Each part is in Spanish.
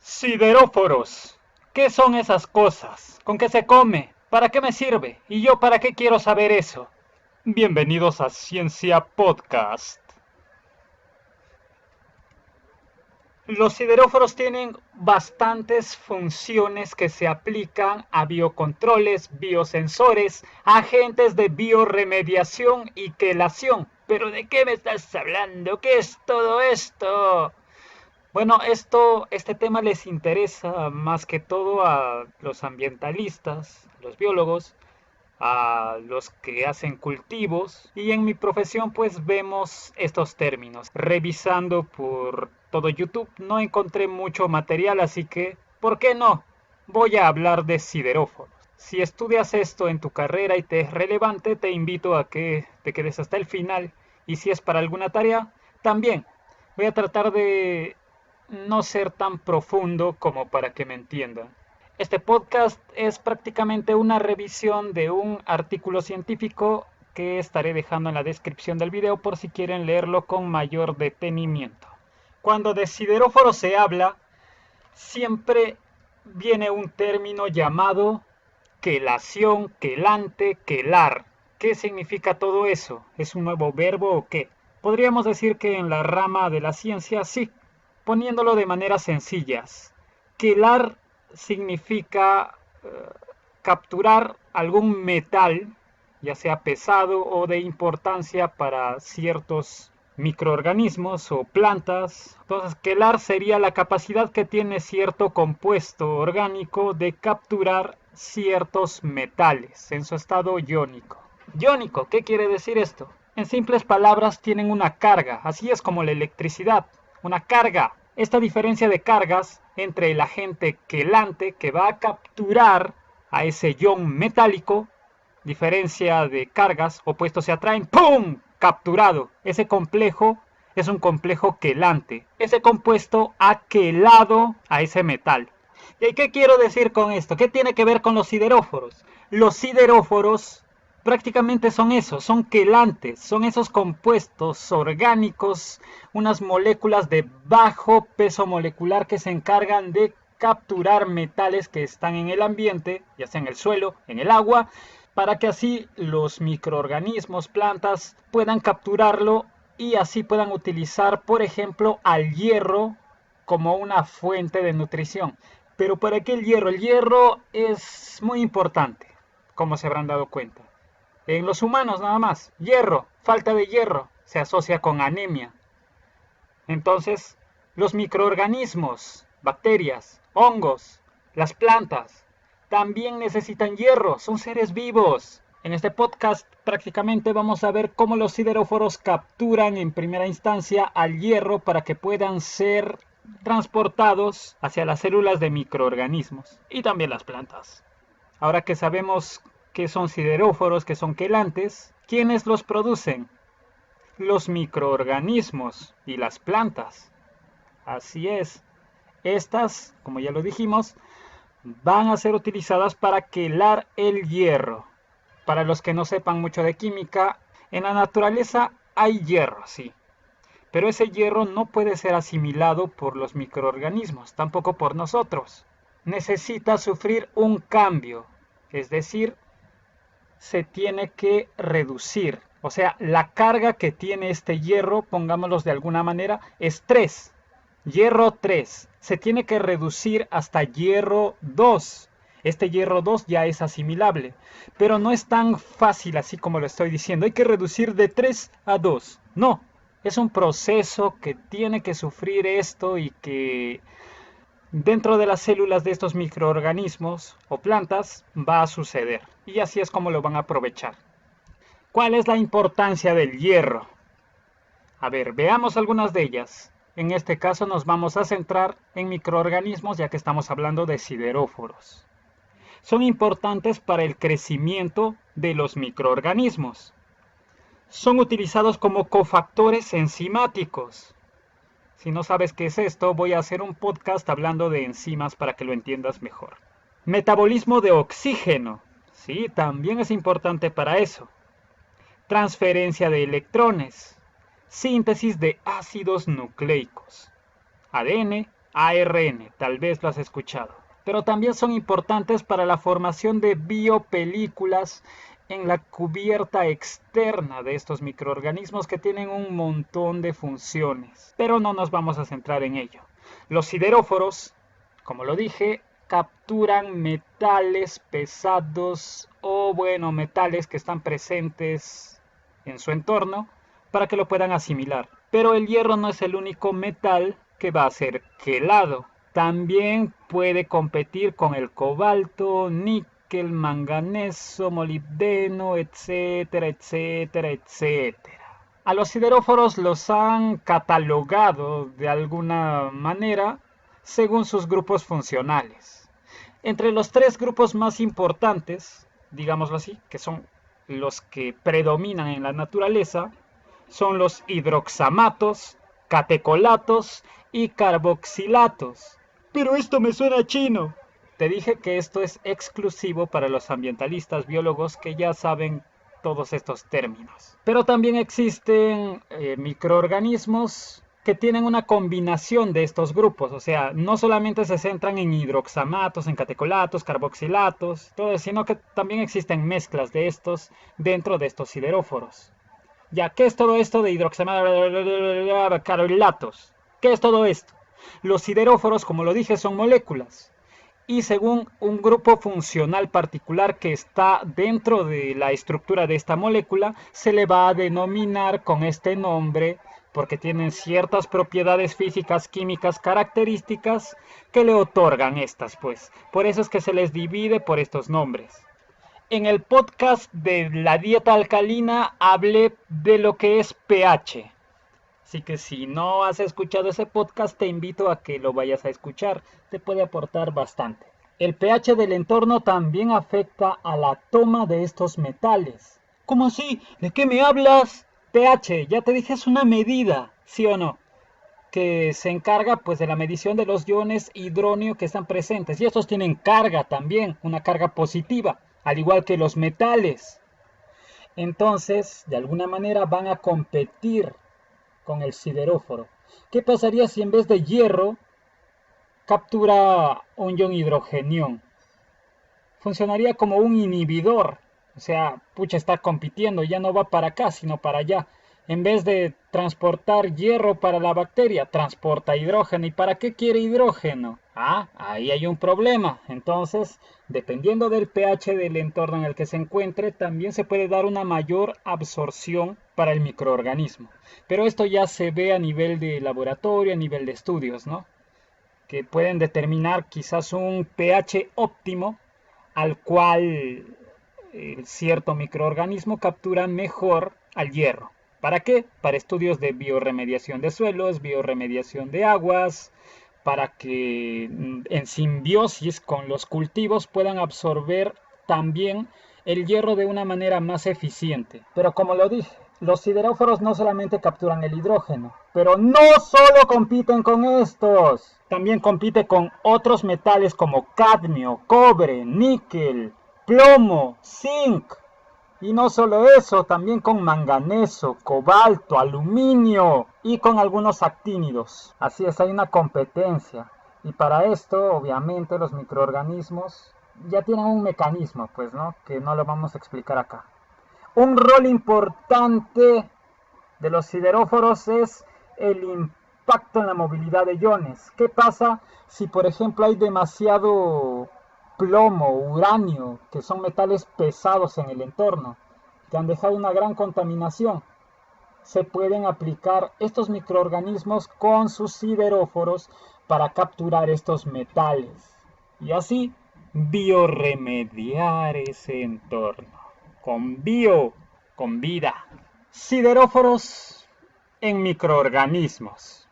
Sideróforos. ¿Qué son esas cosas? ¿Con qué se come? ¿Para qué me sirve? ¿Y yo para qué quiero saber eso? Bienvenidos a Ciencia Podcast. Los sideróforos tienen bastantes funciones que se aplican a biocontroles, biosensores, agentes de bioremediación y quelación. ¿Pero de qué me estás hablando? ¿Qué es todo esto? Bueno, este tema les interesa más que todo a los ambientalistas, a los biólogos, a los que hacen cultivos, y en mi profesión pues vemos estos términos. Revisando por todo YouTube no encontré mucho material, así que ¿por qué no? Voy a hablar de sideróforos. Si estudias esto en tu carrera y te es relevante, te invito a que te quedes hasta el final, y si es para alguna tarea, también. Voy a tratar de no ser tan profundo como para que me entiendan. Este podcast es prácticamente una revisión de un artículo científico que estaré dejando en la descripción del video por si quieren leerlo con mayor detenimiento. Cuando de sideróforo se habla, siempre viene un término llamado quelación, quelante, quelar. ¿Qué significa todo eso? ¿Es un nuevo verbo o qué? Podríamos decir que en la rama de la ciencia sí, poniéndolo de maneras sencillas. Quelar significa capturar algún metal, ya sea pesado o de importancia para ciertos microorganismos o plantas. Entonces, quelar sería la capacidad que tiene cierto compuesto orgánico de capturar ciertos metales en su estado iónico. Iónico, ¿qué quiere decir esto? En simples palabras, tienen una carga, así es como la electricidad, una carga. Esta diferencia de cargas entre el agente quelante que va a capturar a ese ion metálico, diferencia de cargas, opuestos se atraen, ¡pum! Capturado. Ese complejo es un complejo quelante. Ese compuesto ha quelado a ese metal. ¿Y qué quiero decir con esto? ¿Qué tiene que ver con los sideróforos? Los sideróforos prácticamente son eso, son quelantes, son esos compuestos orgánicos, unas moléculas de bajo peso molecular que se encargan de capturar metales que están en el ambiente, ya sea en el suelo, en el agua, para que así los microorganismos, plantas, puedan capturarlo y así puedan utilizar, por ejemplo, al hierro como una fuente de nutrición. Pero ¿para qué el hierro? El hierro es muy importante, como se habrán dado cuenta. En los humanos nada más, hierro, falta de hierro, se asocia con anemia. Entonces, los microorganismos, bacterias, hongos, las plantas, también necesitan hierro, son seres vivos. En este podcast prácticamente vamos a ver cómo los sideróforos capturan en primera instancia al hierro para que puedan ser transportados hacia las células de microorganismos y también las plantas. Ahora que sabemos que son sideróforos, que son quelantes, ¿quiénes los producen? Los microorganismos y las plantas. Así es. Estas, como ya lo dijimos, van a ser utilizadas para quelar el hierro. Para los que no sepan mucho de química, en la naturaleza hay hierro, sí. Pero ese hierro no puede ser asimilado por los microorganismos, tampoco por nosotros. Necesita sufrir un cambio, es decir, se tiene que reducir. O sea, la carga que tiene este hierro, pongámoslo de alguna manera, es 3. Hierro 3. Se tiene que reducir hasta hierro 2. Este hierro 2 ya es asimilable. Pero no es tan fácil así como lo estoy diciendo. Hay que reducir de 3 a 2. No. Es un proceso que tiene que sufrir esto y que dentro de las células de estos microorganismos o plantas va a suceder. Y así es como lo van a aprovechar. ¿Cuál es la importancia del hierro? A ver, veamos algunas de ellas. En este caso nos vamos a centrar en microorganismos ya que estamos hablando de sideróforos. Son importantes para el crecimiento de los microorganismos. Son utilizados como cofactores enzimáticos. Si no sabes qué es esto, voy a hacer un podcast hablando de enzimas para que lo entiendas mejor. Metabolismo de oxígeno. Sí, también es importante para eso. Transferencia de electrones. Síntesis de ácidos nucleicos. ADN, ARN, tal vez lo has escuchado. Pero también son importantes para la formación de biopelículas en la cubierta externa de estos microorganismos que tienen un montón de funciones. Pero no nos vamos a centrar en ello. Los sideróforos, como lo dije, capturan metales pesados o bueno, metales que están presentes en su entorno para que lo puedan asimilar. Pero el hierro no es el único metal que va a ser quelado. También puede competir con el cobalto, níquel, manganeso, molibdeno, etcétera, etcétera, etcétera. A los sideróforos los han catalogado de alguna manera según sus grupos funcionales. Entre los tres grupos más importantes, digámoslo así, que son los que predominan en la naturaleza, son los hidroxamatos, catecolatos y carboxilatos. Pero esto me suena chino. Te dije que esto es exclusivo para los ambientalistas biólogos que ya saben todos estos términos. Pero también existen microorganismos que tienen una combinación de estos grupos, o sea, no solamente se centran en hidroxamatos, en catecolatos, carboxilatos, todo, sino que también existen mezclas de estos dentro de estos sideróforos. Ya, ¿qué es todo esto de hidroxamatos, carboxilatos? ¿Qué es todo esto? Los sideróforos, como lo dije, son moléculas. Y según un grupo funcional particular que está dentro de la estructura de esta molécula, se le va a denominar con este nombre porque tienen ciertas propiedades físicas, químicas, características que le otorgan estas, pues. Por eso es que se les divide por estos nombres. En el podcast de la dieta alcalina hablé de lo que es pH. Así que si no has escuchado ese podcast, te invito a que lo vayas a escuchar. Te puede aportar bastante. El pH del entorno también afecta a la toma de estos metales. ¿Cómo así? ¿De qué me hablas? pH, ya te dije, es una medida, ¿sí o no? Que se encarga pues de la medición de los iones hidróneo que están presentes. Y estos tienen carga también, una carga positiva, al igual que los metales. Entonces, de alguna manera van a competir con el sideróforo. ¿Qué pasaría si en vez de hierro captura un ion hidrogenión? Funcionaría como un inhibidor. O sea, pucha, está compitiendo, ya no va para acá, sino para allá. En vez de transportar hierro para la bacteria, transporta hidrógeno. ¿Y para qué quiere hidrógeno? Ah, ahí hay un problema. Entonces, dependiendo del pH del entorno en el que se encuentre, también se puede dar una mayor absorción para el microorganismo. Pero esto ya se ve a nivel de laboratorio, a nivel de estudios, ¿no? Que pueden determinar quizás un pH óptimo al cual cierto microorganismo captura mejor al hierro. ¿Para qué? Para estudios de biorremediación de suelos, biorremediación de aguas, para que en simbiosis con los cultivos puedan absorber también el hierro de una manera más eficiente. Pero como lo dije, los sideróforos no solamente capturan el hidrógeno, pero no solo compiten con estos, también compite con otros metales como cadmio, cobre, níquel, plomo, zinc. Y no solo eso, también con manganeso, cobalto, aluminio y con algunos actínidos. Así es, hay una competencia. Y para esto, obviamente, los microorganismos ya tienen un mecanismo, pues, ¿no? Que no lo vamos a explicar acá. Un rol importante de los sideróforos es el impacto en la movilidad de iones. ¿Qué pasa si, por ejemplo, hay demasiado plomo, uranio, que son metales pesados en el entorno, que han dejado una gran contaminación? Se pueden aplicar estos microorganismos con sus sideróforos para capturar estos metales y así biorremediar ese entorno. Con bio, con vida. Sideróforos en microorganismos.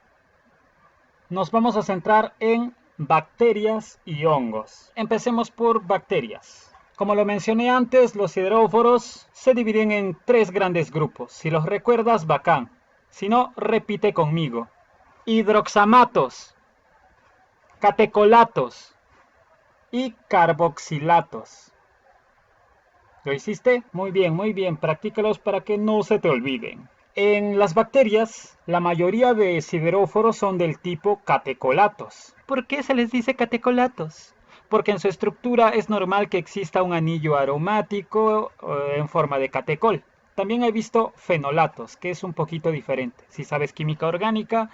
Nos vamos a centrar en bacterias y hongos. Empecemos por bacterias. Como lo mencioné antes, los sideróforos se dividen en tres grandes grupos. Si los recuerdas, bacán. Si no, repite conmigo. Hidroxamatos, catecolatos y carboxilatos. ¿Lo hiciste? Muy bien, practícalos para que no se te olviden. En las bacterias, la mayoría de sideróforos son del tipo catecolatos. ¿Por qué se les dice catecolatos? Porque en su estructura es normal que exista un anillo aromático en forma de catecol. También he visto fenolatos, que es un poquito diferente. Si sabes química orgánica,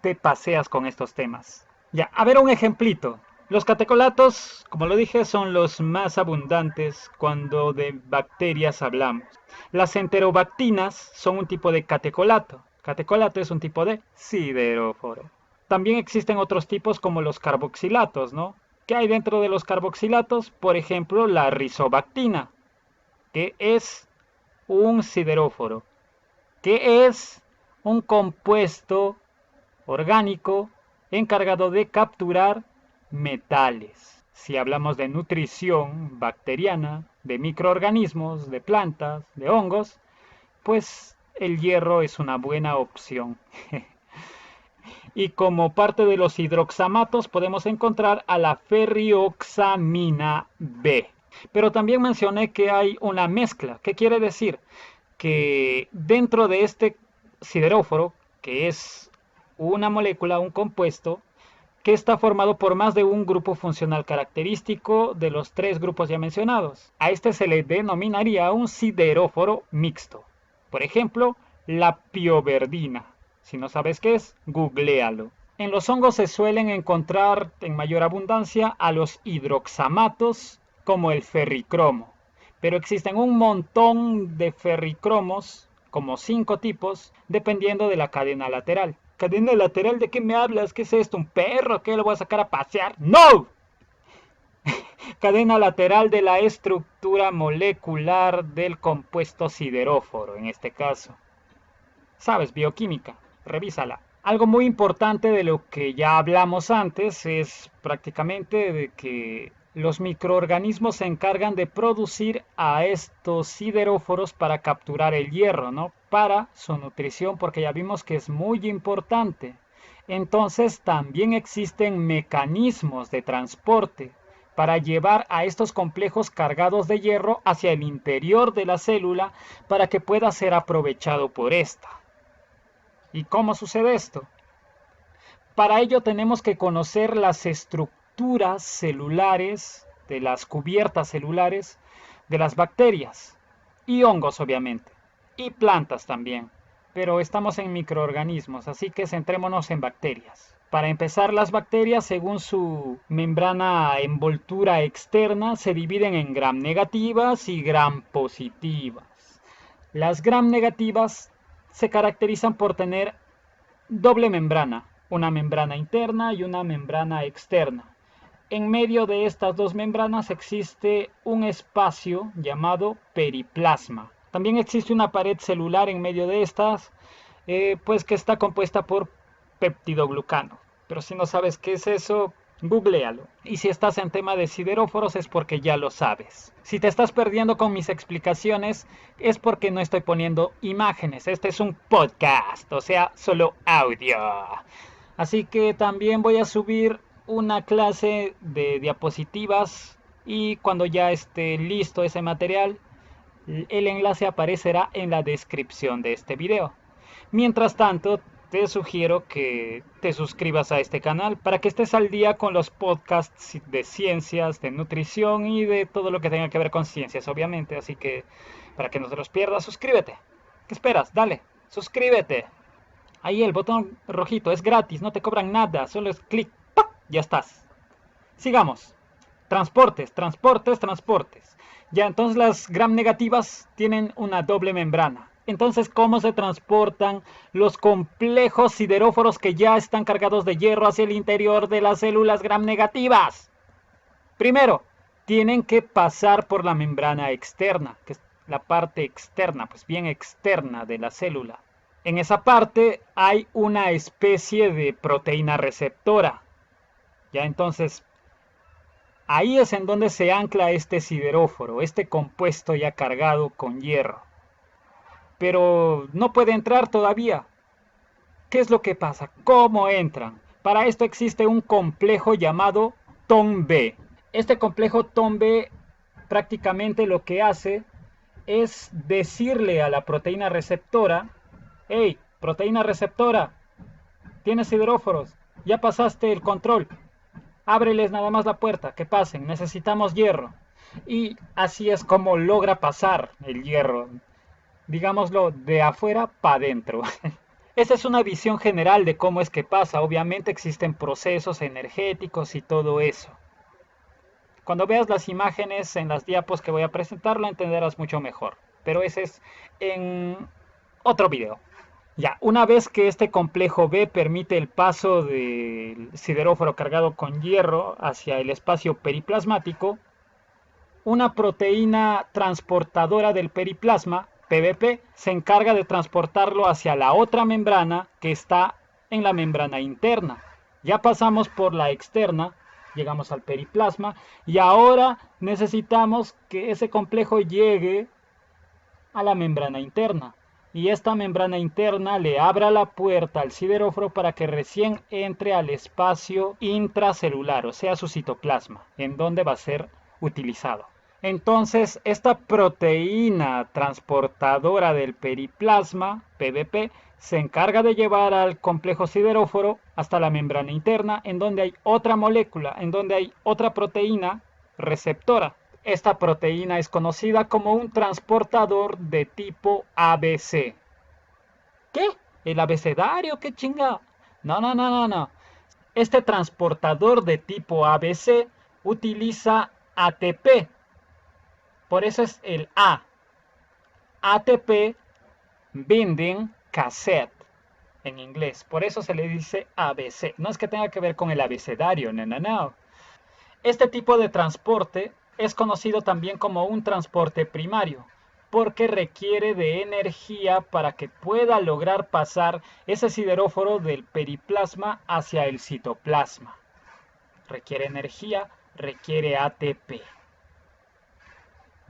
te paseas con estos temas. Ya, a ver un ejemplito. Los catecolatos, como lo dije, son los más abundantes cuando de bacterias hablamos. Las enterobactinas son un tipo de catecolato. Catecolato es un tipo de sideróforo. También existen otros tipos como los carboxilatos, ¿no? ¿Qué hay dentro de los carboxilatos? Por ejemplo, la rizobactina, que es un sideróforo, que es un compuesto orgánico encargado de capturar metales. Si hablamos de nutrición bacteriana, de microorganismos, de plantas, de hongos, pues el hierro es una buena opción. Y como parte de los hidroxamatos podemos encontrar a la ferrioxamina B. Pero también mencioné que hay una mezcla. ¿Qué quiere decir? Que dentro de este sideróforo, que es una molécula, un compuesto, que está formado por más de un grupo funcional característico de los tres grupos ya mencionados. A este se le denominaría un sideróforo mixto. Por ejemplo, la pioverdina. Si no sabes qué es, googléalo. En los hongos se suelen encontrar en mayor abundancia a los hidroxamatos como el ferricromo. Pero existen un montón de ferricromos, como 5 tipos, dependiendo de la cadena lateral. ¿Cadena lateral de qué me hablas? ¿Qué es esto? ¿Un perro? ¿Qué lo voy a sacar a pasear? ¡No! Cadena lateral de la estructura molecular del compuesto sideróforo, en este caso. ¿Sabes? Bioquímica. Revísala. Algo muy importante de lo que ya hablamos antes es prácticamente de que los microorganismos se encargan de producir a estos sideróforos para capturar el hierro, ¿no? Para su nutrición, porque ya vimos que es muy importante. Entonces también existen mecanismos de transporte para llevar a estos complejos cargados de hierro hacia el interior de la célula para que pueda ser aprovechado por esta. ¿Y cómo sucede esto? Para ello tenemos que conocer las estructuras celulares, de las cubiertas celulares, de las bacterias y hongos obviamente, y plantas también. Pero estamos en microorganismos, así que centrémonos en bacterias. Para empezar, las bacterias, según su membrana envoltura externa, se dividen en gram negativas y gram positivas. Las gram negativas se caracterizan por tener doble membrana, una membrana interna y una membrana externa. En medio de estas dos membranas existe un espacio llamado periplasma. También existe una pared celular en medio de estas, pues que está compuesta por peptidoglucano. Pero si no sabes qué es eso, googlealo. Y si estás en tema de sideróforos es porque ya lo sabes. Si te estás perdiendo con mis explicaciones es porque no estoy poniendo imágenes. Este es un podcast, o sea, solo audio. Así que también voy a subir una clase de diapositivas y cuando ya esté listo ese material, el enlace aparecerá en la descripción de este video. Mientras tanto, te sugiero que te suscribas a este canal para que estés al día con los podcasts de ciencias, de nutrición y de todo lo que tenga que ver con ciencias, obviamente. Así que, para que no te los pierdas, suscríbete. ¿Qué esperas? Dale, suscríbete. Ahí el botón rojito, es gratis, no te cobran nada, solo es clic, ¡pac! Ya estás. Sigamos. Transportes, transportes, transportes. Ya, entonces las gram negativas tienen una doble membrana. Entonces, ¿cómo se transportan los complejos sideróforos que ya están cargados de hierro hacia el interior de las células gram negativas? Primero, tienen que pasar por la membrana externa, que es la parte externa, pues bien externa de la célula. En esa parte hay una especie de proteína receptora. Ya, entonces, ahí es en donde se ancla este sideróforo, este compuesto ya cargado con hierro. Pero no puede entrar todavía. ¿Qué es lo que pasa? ¿Cómo entran? Para esto existe un complejo llamado TOM-B. Este complejo TOM-B prácticamente lo que hace es decirle a la proteína receptora: hey, proteína receptora, tienes sideróforos, Ya pasaste el control. Ábreles nada más la puerta, que pasen, necesitamos hierro. Y así es como logra pasar el hierro, digámoslo, de afuera para adentro. Esa es una visión general de cómo es que pasa. Obviamente existen procesos energéticos y todo eso. Cuando veas las imágenes en las diapos que voy a presentar lo entenderás mucho mejor. Pero ese es en otro video. Ya, una vez que este complejo B permite el paso del sideróforo cargado con hierro hacia el espacio periplasmático, una proteína transportadora del periplasma, PBP, se encarga de transportarlo hacia la otra membrana que está en la membrana interna. Ya pasamos por la externa, llegamos al periplasma y ahora necesitamos que ese complejo llegue a la membrana interna. Y esta membrana interna le abra la puerta al sideróforo para que recién entre al espacio intracelular, o sea, su citoplasma, en donde va a ser utilizado. Entonces, esta proteína transportadora del periplasma, PBP, se encarga de llevar al complejo sideróforo hasta la membrana interna, en donde hay otra molécula, en donde hay otra proteína receptora. Esta proteína es conocida como un transportador de tipo ABC. ¿Qué? ¿El abecedario? ¿Qué chinga? No, no, no, no, no. Este transportador de tipo ABC utiliza ATP. Por eso es el A. ATP Binding Cassette en inglés. Por eso se le dice ABC. No es que tenga que ver con el abecedario, no, no, no. Este tipo de transporte es conocido también como un transporte primario, porque requiere de energía para que pueda lograr pasar ese sideróforo del periplasma hacia el citoplasma. Requiere energía, requiere ATP.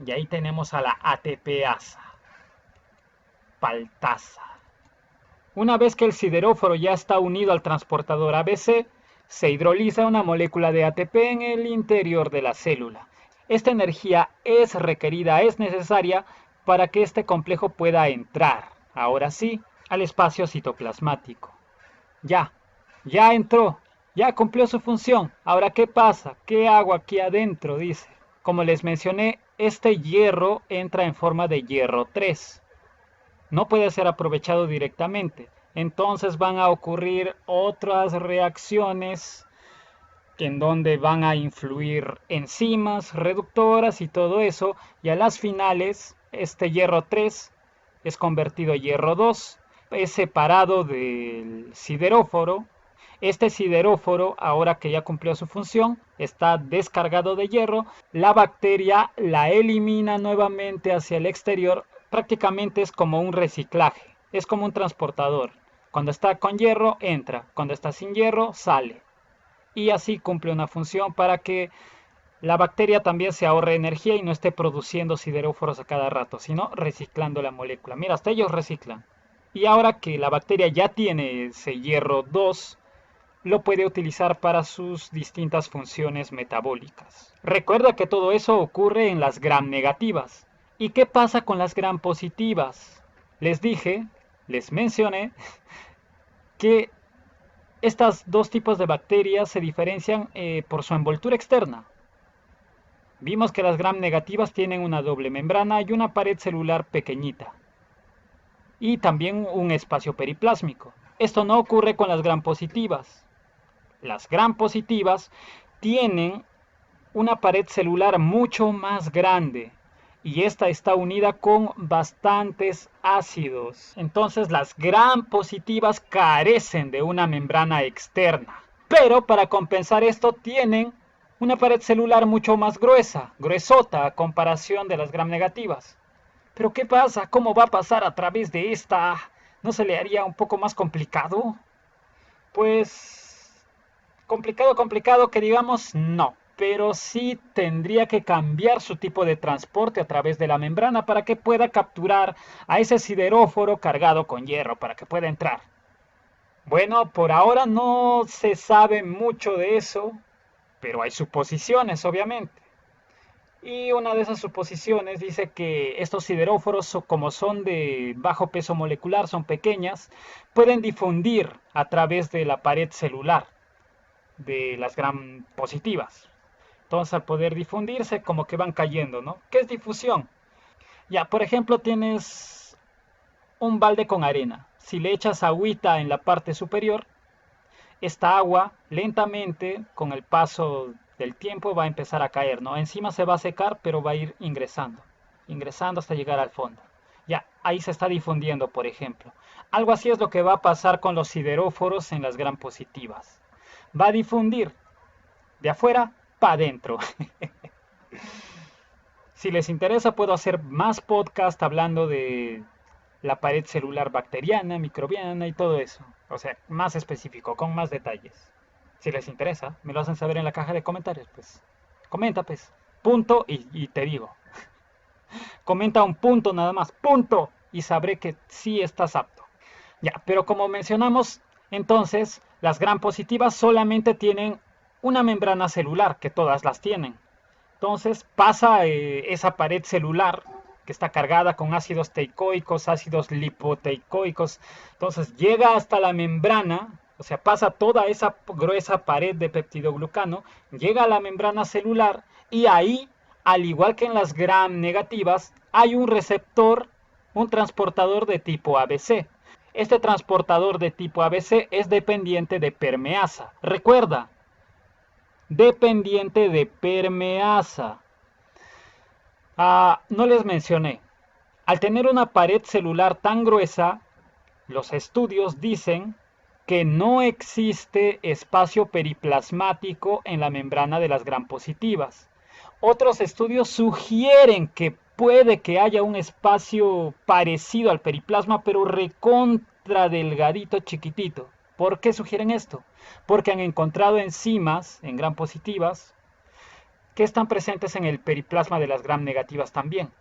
Y ahí tenemos a la ATPasa, paltasa. Una vez que el sideróforo ya está unido al transportador ABC, se hidroliza una molécula de ATP en el interior de la célula. Esta energía es requerida, es necesaria para que este complejo pueda entrar, ahora sí, al espacio citoplasmático. Ya, ya entró, ya cumplió su función. Ahora, ¿qué pasa? ¿Qué hago aquí adentro? Dice. Como les mencioné, este hierro entra en forma de hierro 3. No puede ser aprovechado directamente. Entonces van a ocurrir otras reacciones en donde van a influir enzimas reductoras y todo eso, y a las finales este hierro 3 es convertido a hierro 2, es separado del sideróforo. Este sideróforo, ahora que ya cumplió su función, está descargado de hierro, la bacteria la elimina nuevamente hacia el exterior, prácticamente es como un reciclaje, es como un transportador. Cuando está con hierro entra, cuando está sin hierro sale, y así cumple una función para que la bacteria también se ahorre energía y no esté produciendo sideróforos a cada rato, sino reciclando la molécula. Mira, hasta ellos reciclan. Y ahora que la bacteria ya tiene ese hierro 2, lo puede utilizar para sus distintas funciones metabólicas. Recuerda que todo eso ocurre en las gram negativas. ¿Y qué pasa con las gram positivas? Les mencioné que estas dos tipos de bacterias se diferencian por su envoltura externa. Vimos que las gram negativas tienen una doble membrana y una pared celular pequeñita. Y también un espacio periplásmico. Esto no ocurre con las gram positivas. Las gram positivas tienen una pared celular mucho más grande y esta está unida con bastantes ácidos. Entonces las gram positivas carecen de una membrana externa. Pero para compensar esto tienen una pared celular mucho más gruesa, gruesota a comparación de las gram negativas. Pero ¿qué pasa? ¿Cómo va a pasar a través de esta? ¿No se le haría un poco más complicado? Pues complicado, complicado que digamos no, pero sí tendría que cambiar su tipo de transporte a través de la membrana para que pueda capturar a ese sideróforo cargado con hierro, para que pueda entrar. Bueno, por ahora no se sabe mucho de eso, pero hay suposiciones, obviamente. Y una de esas suposiciones dice que estos sideróforos, como son de bajo peso molecular, son pequeñas, pueden difundir a través de la pared celular. de las gram positivas. Entonces, al poder difundirse, como que van cayendo, ¿no? ¿Qué es difusión? Ya, por ejemplo, tienes un balde con arena. Si le echas agüita en la parte superior, esta agua lentamente, con el paso del tiempo, va a empezar a caer, ¿no? Encima se va a secar, pero va a ir ingresando hasta llegar al fondo. Ya, ahí se está difundiendo, por ejemplo. Algo así es lo que va a pasar con los sideróforos en las gram positivas. Va a difundir de afuera para adentro. Si les interesa, puedo hacer más podcast hablando de la pared celular bacteriana, microbiana y todo eso. O sea, más específico, con más detalles. Si les interesa, me lo hacen saber en la caja de comentarios, pues. Comenta, pues. Punto y te digo. Comenta un punto nada más. Punto. Y sabré que sí estás apto. Ya, pero como mencionamos, entonces, las gram positivas solamente tienen una membrana celular, que todas las tienen. Entonces pasa esa pared celular que está cargada con ácidos teicoicos, ácidos lipoteicoicos. Entonces llega hasta la membrana, o sea, pasa toda esa gruesa pared de peptidoglucano, llega a la membrana celular y ahí, al igual que en las gram negativas, hay un receptor, un transportador de tipo ABC. Este transportador de tipo ABC es dependiente de permeasa. Recuerda, dependiente de permeasa. No les mencioné. Al tener una pared celular tan gruesa, los estudios dicen que no existe espacio periplasmático en la membrana de las gram positivas. Otros estudios sugieren que puede que haya un espacio parecido al periplasma, pero recontra delgadito, chiquitito. ¿Por qué sugieren esto? Porque han encontrado enzimas en gram positivas que están presentes en el periplasma de las gram negativas también.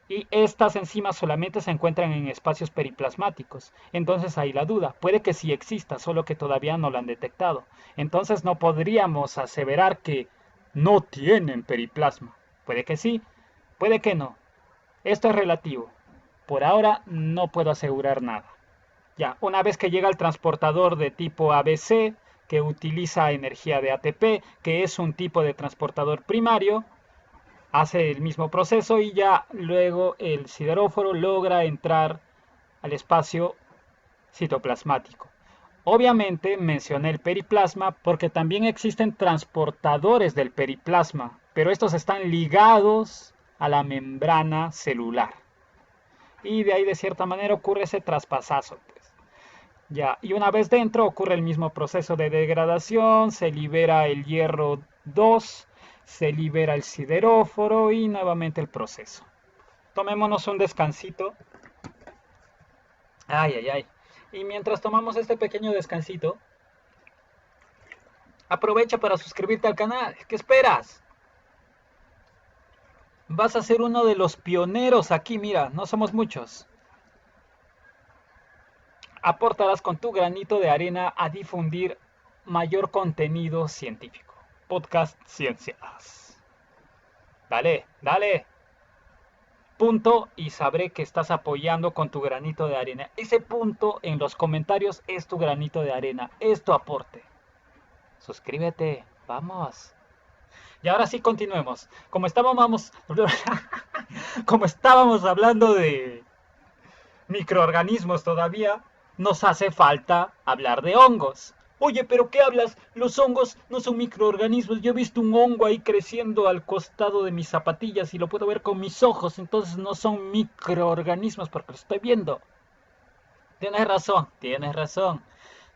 Y estas enzimas solamente se encuentran en espacios periplasmáticos. Entonces hay la duda. Puede que sí exista, solo que todavía no lo han detectado. Entonces no podríamos aseverar que no tienen periplasma. Puede que sí, puede que no. Esto es relativo. Por ahora no puedo asegurar nada. Ya, una vez que llega el transportador de tipo ABC, que utiliza energía de ATP, que es un tipo de transportador primario, hace el mismo proceso y ya luego el sideróforo logra entrar al espacio citoplasmático. Obviamente mencioné el periplasma porque también existen transportadores del periplasma, pero estos están ligados a la membrana celular. Y de ahí de cierta manera ocurre ese traspasazo, pues. Ya, y una vez dentro ocurre el mismo proceso de degradación, se libera el hierro 2, se libera el sideróforo y nuevamente el proceso. Tomémonos un descansito. Ay, ay, ay. Y mientras tomamos este pequeño descansito, aprovecha para suscribirte al canal. ¿Qué esperas? Vas a ser uno de los pioneros aquí, mira, no somos muchos. Aportarás con tu granito de arena a difundir mayor contenido científico. Podcast Ciencias. Dale, dale. Punto y sabré que estás apoyando con tu granito de arena. Ese punto en los comentarios es tu granito de arena, es tu aporte. Suscríbete, vamos. Y ahora sí continuemos. Como estábamos hablando de microorganismos todavía, nos hace falta hablar de hongos. Oye, pero ¿qué hablas? Los hongos no son microorganismos. Yo he visto un hongo ahí creciendo al costado de mis zapatillas y lo puedo ver con mis ojos. Entonces no son microorganismos porque lo estoy viendo. Tienes razón, tienes razón.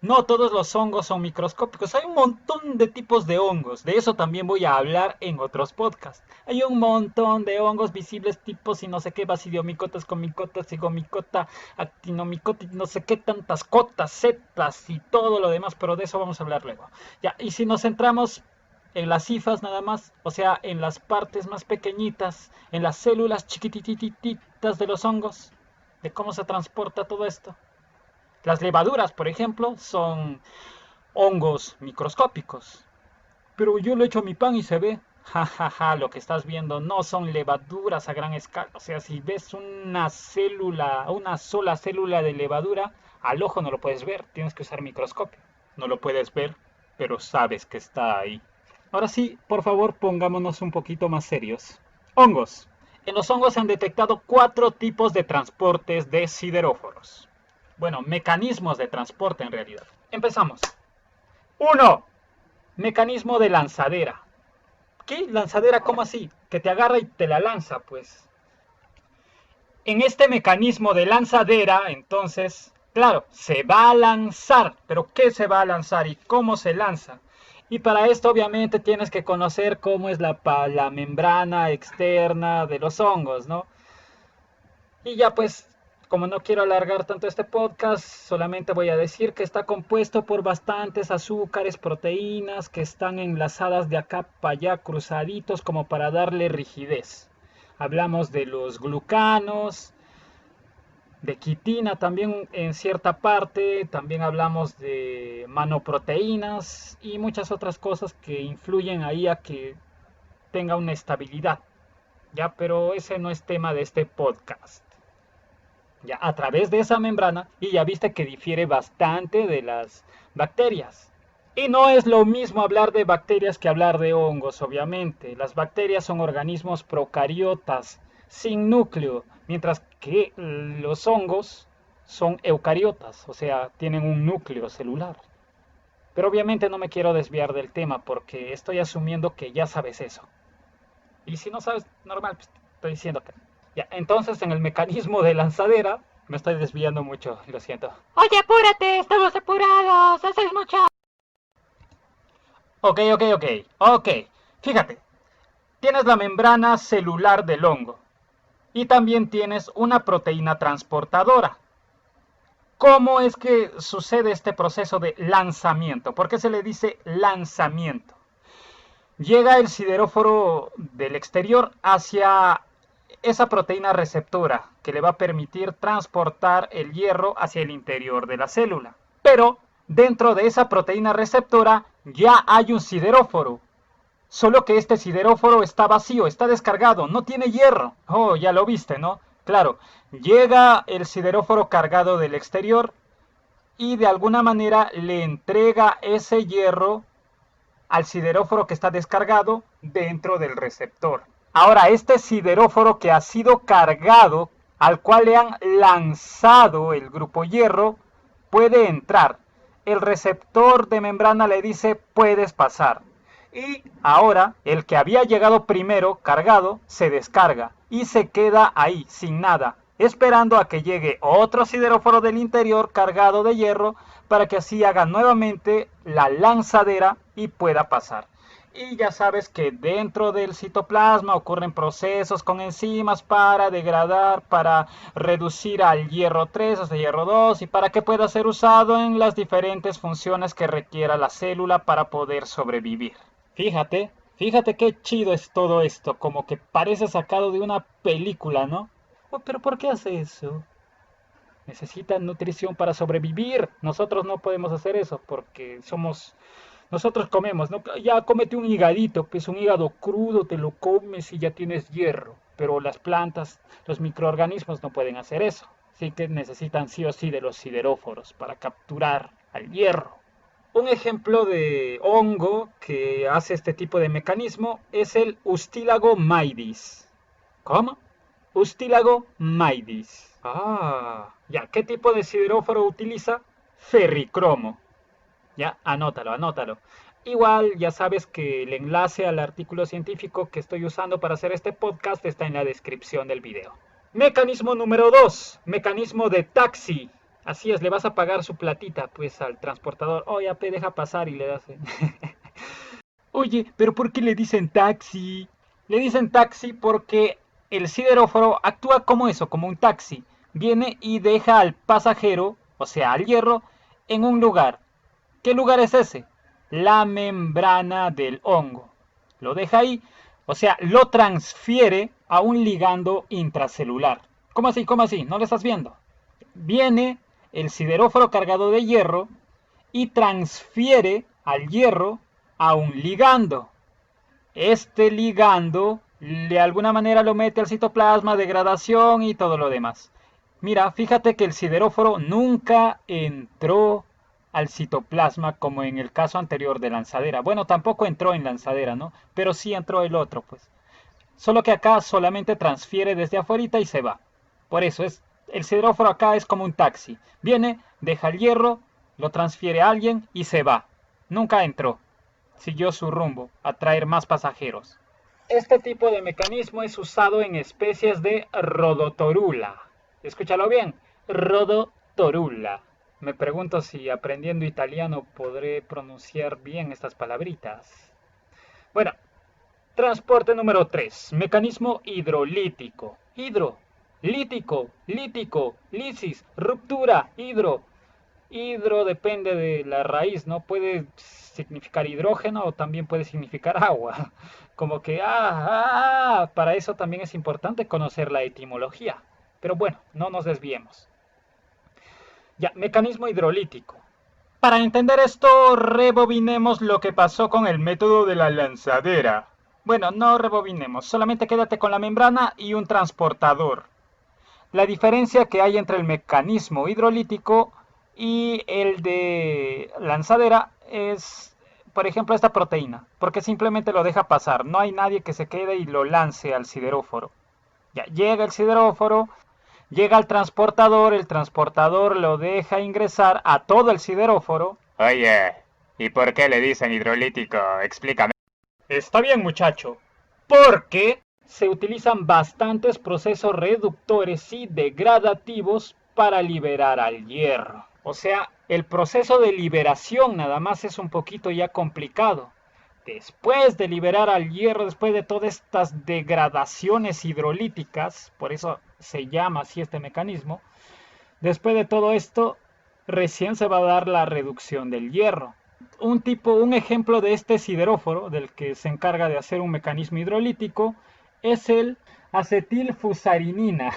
No todos los hongos son microscópicos. Hay un montón de tipos de hongos. De eso también voy a hablar en otros podcasts. Hay un montón de hongos visibles tipos y no sé qué, basidiomicotas, comicotas, zigomicota, actinomicota, no sé qué tantas cotas, setas y todo lo demás, pero de eso vamos a hablar luego. Ya, y si nos centramos en las cifras nada más, o sea, en las partes más pequeñitas, en las células chiquitititas de los hongos, de cómo se transporta todo esto. Las levaduras, por ejemplo, son hongos microscópicos. Pero yo le echo a mi pan y se ve. Ja, ja, ja, lo que estás viendo no son levaduras a gran escala. O sea, si ves una célula, una sola célula de levadura, al ojo no lo puedes ver. Tienes que usar microscopio. No lo puedes ver. pero sabes que está ahí. Ahora sí, por favor, pongámonos un poquito más serios. Hongos. En los hongos se han detectado 4 tipos de transportes de sideróforos. Bueno, mecanismos de transporte en realidad. Empezamos. 1. Mecanismo de lanzadera. ¿Qué? ¿Lanzadera? ¿Cómo así? Que te agarra y te la lanza, pues. En este mecanismo de lanzadera, entonces, claro, se va a lanzar. ¿Pero qué se va a lanzar y cómo se lanza? Y para esto obviamente tienes que conocer cómo es la membrana externa de los hongos, ¿no? Y ya pues, como no quiero alargar tanto este podcast, solamente voy a decir que está compuesto por bastantes azúcares, proteínas que están enlazadas de acá para allá, cruzaditos como para darle rigidez. Hablamos de los glucanos, de quitina también en cierta parte, también hablamos de manoproteínas y muchas otras cosas que influyen ahí a que tenga una estabilidad. Ya, pero ese no es tema de este podcast. Ya, a través de esa membrana, y ya viste que difiere bastante de las bacterias. Y no es lo mismo hablar de bacterias que hablar de hongos, obviamente. Las bacterias son organismos procariotas, sin núcleo, mientras que los hongos son eucariotas, o sea, tienen un núcleo celular. Pero obviamente no me quiero desviar del tema porque estoy asumiendo que ya sabes eso. Y si no sabes, normal, pues, estoy diciéndote. Ya, entonces en el mecanismo de lanzadera, me estoy desviando mucho, lo siento. Oye, apúrate, estamos apurados, haces mucho. Ok. Fíjate, tienes la membrana celular del hongo y también tienes una proteína transportadora. ¿Cómo es que sucede este proceso de lanzamiento? ¿Por qué se le dice lanzamiento? Llega el sideróforo del exterior hacia esa proteína receptora que le va a permitir transportar el hierro hacia el interior de la célula. Pero dentro de esa proteína receptora ya hay un sideróforo. Solo que este sideróforo está vacío, está descargado, no tiene hierro. Oh, ya lo viste, ¿no? Claro, llega el sideróforo cargado del exterior y de alguna manera le entrega ese hierro al sideróforo que está descargado dentro del receptor. Ahora, este sideróforo que ha sido cargado, al cual le han lanzado el grupo hierro, puede entrar. El receptor de membrana le dice puedes pasar. Y ahora el que había llegado primero cargado se descarga y se queda ahí sin nada, esperando a que llegue otro sideróforo del interior cargado de hierro para que así haga nuevamente la lanzadera y pueda pasar. Y ya sabes que dentro del citoplasma ocurren procesos con enzimas para degradar, para reducir al hierro 3, o sea, hierro 2, y para que pueda ser usado en las diferentes funciones que requiera la célula para poder sobrevivir. Fíjate qué chido es todo esto, como que parece sacado de una película, ¿no? Oh, pero ¿por qué hace eso? Necesitan nutrición para sobrevivir. Nosotros no podemos hacer eso porque nosotros comemos, ¿no? Ya cómete un higadito, pues un hígado crudo, te lo comes y ya tienes hierro. Pero las plantas, los microorganismos no pueden hacer eso. Así que necesitan sí o sí de los sideróforos para capturar al hierro. Un ejemplo de hongo que hace este tipo de mecanismo es el Ustilago maidis. ¿Cómo? Ustilago maidis. Ah, ya. ¿Qué tipo de sideróforo utiliza? Ferricromo. Ya, anótalo. Igual ya sabes que el enlace al artículo científico que estoy usando para hacer este podcast está en la descripción del video. Mecanismo número 2. Mecanismo de taxi. Así es, le vas a pagar su platita pues al transportador. Oye, deja pasar y le das. Oye, pero ¿por qué le dicen taxi? Le dicen taxi porque el sideróforo actúa como eso, como un taxi. Viene y deja al pasajero, o sea, al hierro, en un lugar. ¿Qué lugar es ese? La membrana del hongo. Lo deja ahí, o sea, lo transfiere a un ligando intracelular. ¿Cómo así? ¿Cómo así? ¿No lo estás viendo? Viene el sideróforo cargado de hierro y transfiere al hierro a un ligando. Este ligando de alguna manera lo mete al citoplasma, degradación y todo lo demás. Mira, fíjate que el sideróforo nunca entró al citoplasma como en el caso anterior de lanzadera. Bueno, tampoco entró en lanzadera, ¿no? Pero sí entró el otro, pues. Solo que acá solamente transfiere desde afuera y se va. Por eso el sideróforo acá es como un taxi. Viene, deja el hierro, lo transfiere a alguien y se va. Nunca entró. Siguió su rumbo, a traer más pasajeros. Este tipo de mecanismo es usado en especies de Rhodotorula. Escúchalo bien, Rhodotorula. Me pregunto si aprendiendo italiano podré pronunciar bien estas palabritas. Bueno, transporte número 3. Mecanismo hidrolítico. Lítico, lisis, ruptura, hidro. Hidro depende de la raíz, ¿no? Puede significar hidrógeno o también puede significar agua. Como que, para eso también es importante conocer la etimología. Pero bueno, no nos desviemos. Ya, mecanismo hidrolítico. Para entender esto, rebobinemos lo que pasó con el método de la lanzadera. Bueno, no rebobinemos, solamente quédate con la membrana y un transportador. La diferencia que hay entre el mecanismo hidrolítico y el de lanzadera es, por ejemplo, esta proteína, porque simplemente lo deja pasar. No hay nadie que se quede y lo lance al sideróforo. Ya llega el sideróforo, llega al transportador, el transportador lo deja ingresar a todo el sideróforo. Oye, ¿y por qué le dicen hidrolítico? Explícame. Está bien, muchacho, porque se utilizan bastantes procesos reductores y degradativos para liberar al hierro. O sea, el proceso de liberación nada más es un poquito ya complicado. Después de liberar al hierro, después de todas estas degradaciones hidrolíticas, por eso se llama así este mecanismo, después de todo esto, recién se va a dar la reducción del hierro. Un ejemplo de este sideróforo, del que se encarga de hacer un mecanismo hidrolítico, es el acetilfusarinina.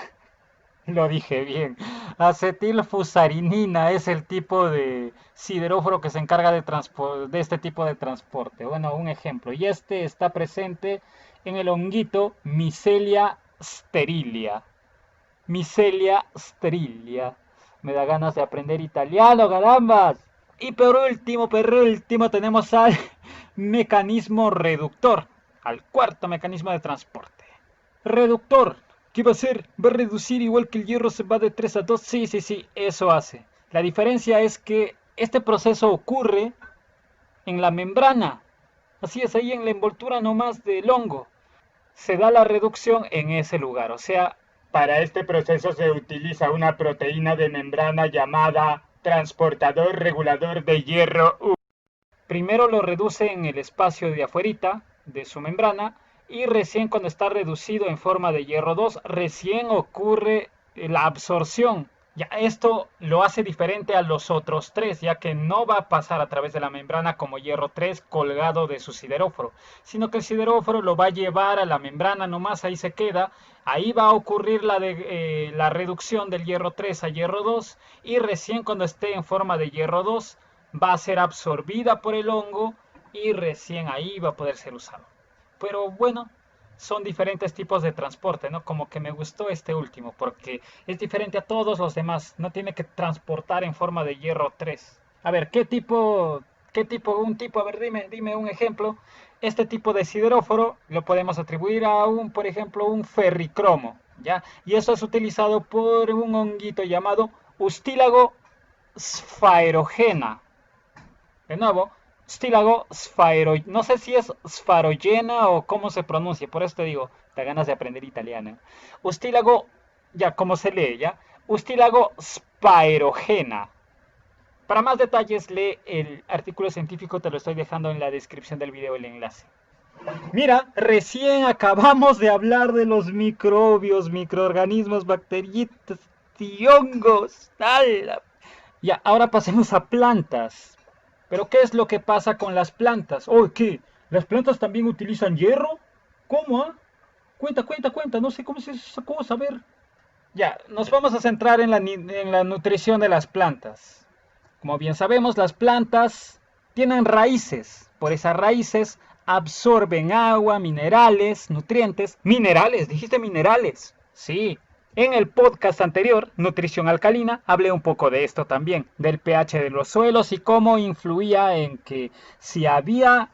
Lo dije bien. Acetilfusarinina es el tipo de sideróforo que se encarga de este tipo de transporte. Bueno, un ejemplo. Y este está presente en el honguito Micelia sterilia. Micelia sterilia. Me da ganas de aprender italiano, carambas. Y por último, tenemos al mecanismo reductor, al cuarto mecanismo de transporte. Reductor, ¿qué va a hacer? ¿Va a reducir igual que el hierro se va de 3 a 2? Sí, eso hace. La diferencia es que este proceso ocurre en la membrana. Así es, ahí en la envoltura nomás del hongo. Se da la reducción en ese lugar, o sea, para este proceso se utiliza una proteína de membrana llamada transportador regulador de hierro U. Primero lo reduce en el espacio de afuerita de su membrana y recién cuando está reducido en forma de hierro 2, recién ocurre la absorción. Ya esto lo hace diferente a los otros tres, ya que no va a pasar a través de la membrana como hierro 3 colgado de su sideróforo, sino que el sideróforo lo va a llevar a la membrana, nomás ahí se queda, ahí va a ocurrir la reducción del hierro 3 a hierro 2 y recién cuando esté en forma de hierro 2 va a ser absorbida por el hongo y recién ahí va a poder ser usado. Pero bueno, son diferentes tipos de transporte, ¿no? Como que me gustó este último, porque es diferente a todos los demás. No tiene que transportar en forma de hierro 3. A ver, a ver, dime un ejemplo. Este tipo de sideróforo lo podemos atribuir a por ejemplo, un ferricromo, ¿ya? Y eso es utilizado por un honguito llamado Ustilago sphaerogena. De nuevo, Stilago no sé si es sfarogena o cómo se pronuncia, por eso te digo, te ganas de aprender italiano. Ustilago, ya como se lee, ya. Ustilago spaerogena. Para más detalles lee el artículo científico, te lo estoy dejando en la descripción del video el enlace. Mira, recién acabamos de hablar de los microbios, microorganismos, bacteritas y hongos. ¡Hala! Ya, ahora pasemos a plantas. ¿Pero qué es lo que pasa con las plantas? Oh, ¿qué? ¿Las plantas también utilizan hierro? ¿Cómo, ah? Cuenta. No sé cómo es esa cosa, a ver. Ya, nos vamos a centrar en la nutrición de las plantas. Como bien sabemos, las plantas tienen raíces. Por esas raíces absorben agua, minerales, nutrientes. ¿Minerales? ¿Dijiste minerales? Sí, En el podcast anterior, Nutrición Alcalina, hablé un poco de esto también, del pH de los suelos y cómo influía en que si había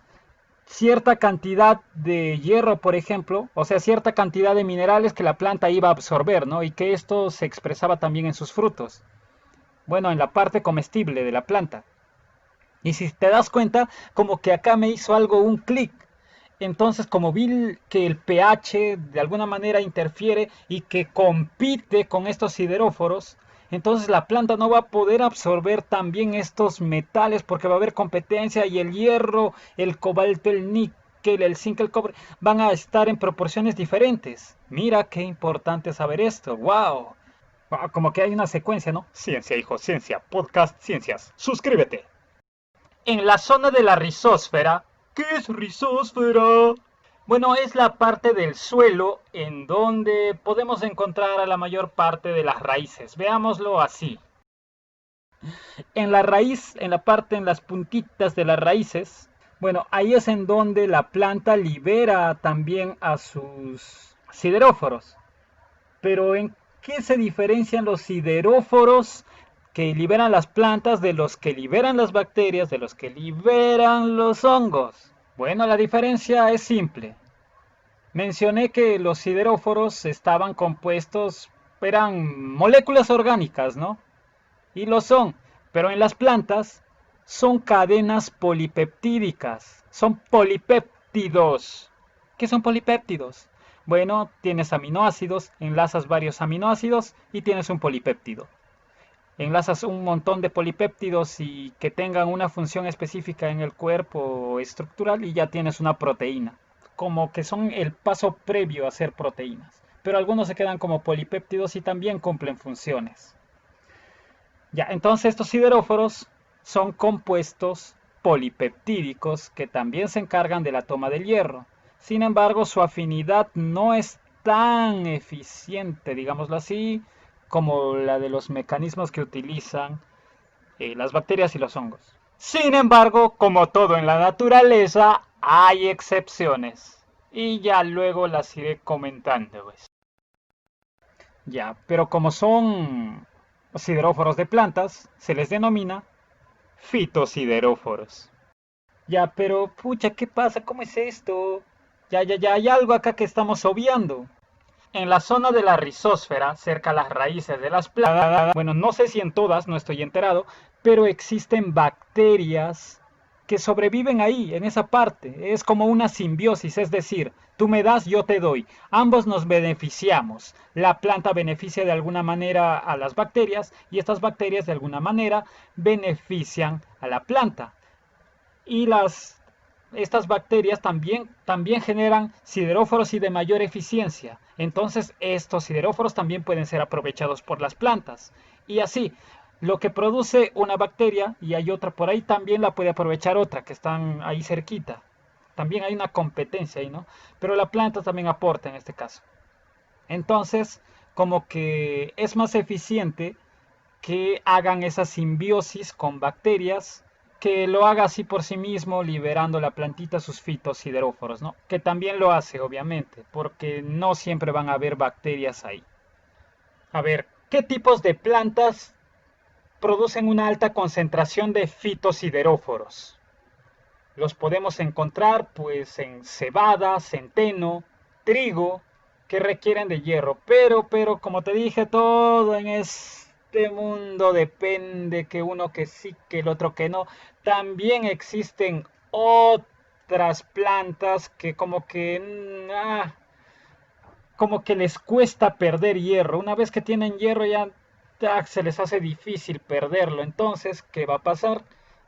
cierta cantidad de hierro, por ejemplo, o sea, cierta cantidad de minerales que la planta iba a absorber, ¿no? Y que esto se expresaba también en sus frutos. Bueno, en la parte comestible de la planta. Y si te das cuenta, como que acá me hizo algo un clic. Entonces, como vi que el pH de alguna manera interfiere y que compite con estos sideróforos, entonces la planta no va a poder absorber también estos metales porque va a haber competencia y el hierro, el cobalto, el níquel, el zinc, el cobre van a estar en proporciones diferentes. Mira qué importante saber esto. ¡Wow! Como que hay una secuencia, ¿no? Ciencia, hijo, ciencia. Podcast Ciencias. Suscríbete. En la zona de la rizósfera. ¿Qué es rizósfera? Bueno, es la parte del suelo en donde podemos encontrar a la mayor parte de las raíces. Veámoslo así. En la raíz, en la parte, en las puntitas de las raíces, bueno, ahí es en donde la planta libera también a sus sideróforos. Pero ¿en qué se diferencian los sideróforos que liberan las plantas de los que liberan las bacterias, de los que liberan los hongos? Bueno, la diferencia es simple. Mencioné que los sideróforos estaban compuestos, eran moléculas orgánicas, ¿no? Y lo son, pero en las plantas son cadenas polipeptídicas, son polipéptidos. ¿Qué son polipéptidos? Bueno, tienes aminoácidos, enlazas varios aminoácidos y tienes un polipéptido. Enlazas un montón de polipéptidos y que tengan una función específica en el cuerpo estructural y ya tienes una proteína. Como que son el paso previo a ser proteínas. Pero algunos se quedan como polipéptidos y también cumplen funciones. Ya, entonces estos sideróforos son compuestos polipeptídicos que también se encargan de la toma del hierro. Sin embargo, su afinidad no es tan eficiente, digámoslo así, como la de los mecanismos que utilizan las bacterias y los hongos. Sin embargo, como todo en la naturaleza, hay excepciones. Y ya luego las iré comentando, pues. Ya, pero como son sideróforos de plantas, se les denomina fitosideróforos. Ya, pero pucha, ¿qué pasa? ¿Cómo es esto? Ya, hay algo acá que estamos obviando. En la zona de la rizósfera, cerca a las raíces de las plantas, bueno, no sé si en todas, no estoy enterado, pero existen bacterias que sobreviven ahí, en esa parte. Es como una simbiosis, es decir, tú me das, yo te doy. Ambos nos beneficiamos. La planta beneficia de alguna manera a las bacterias y estas bacterias de alguna manera benefician a la planta. Y estas bacterias también generan sideróforos y de mayor eficiencia. Entonces estos sideróforos también pueden ser aprovechados por las plantas. Y así, lo que produce una bacteria y hay otra por ahí, también la puede aprovechar otra que están ahí cerquita. También hay una competencia ahí, ¿no? Pero la planta también aporta en este caso. Entonces, como que es más eficiente que hagan esa simbiosis con bacterias, que lo haga así por sí mismo, liberando la plantita sus fitosideróforos, ¿no? Que también lo hace, obviamente, porque no siempre van a haber bacterias ahí. A ver, ¿qué tipos de plantas producen una alta concentración de fitosideróforos? Los podemos encontrar pues en cebada, centeno, trigo, que requieren de hierro. Pero como te dije, todo en este mundo depende, que uno que sí, que el otro que no. También existen otras plantas que como que les cuesta perder hierro. Una vez que tienen hierro ya se les hace difícil perderlo. Entonces, ¿qué va a pasar?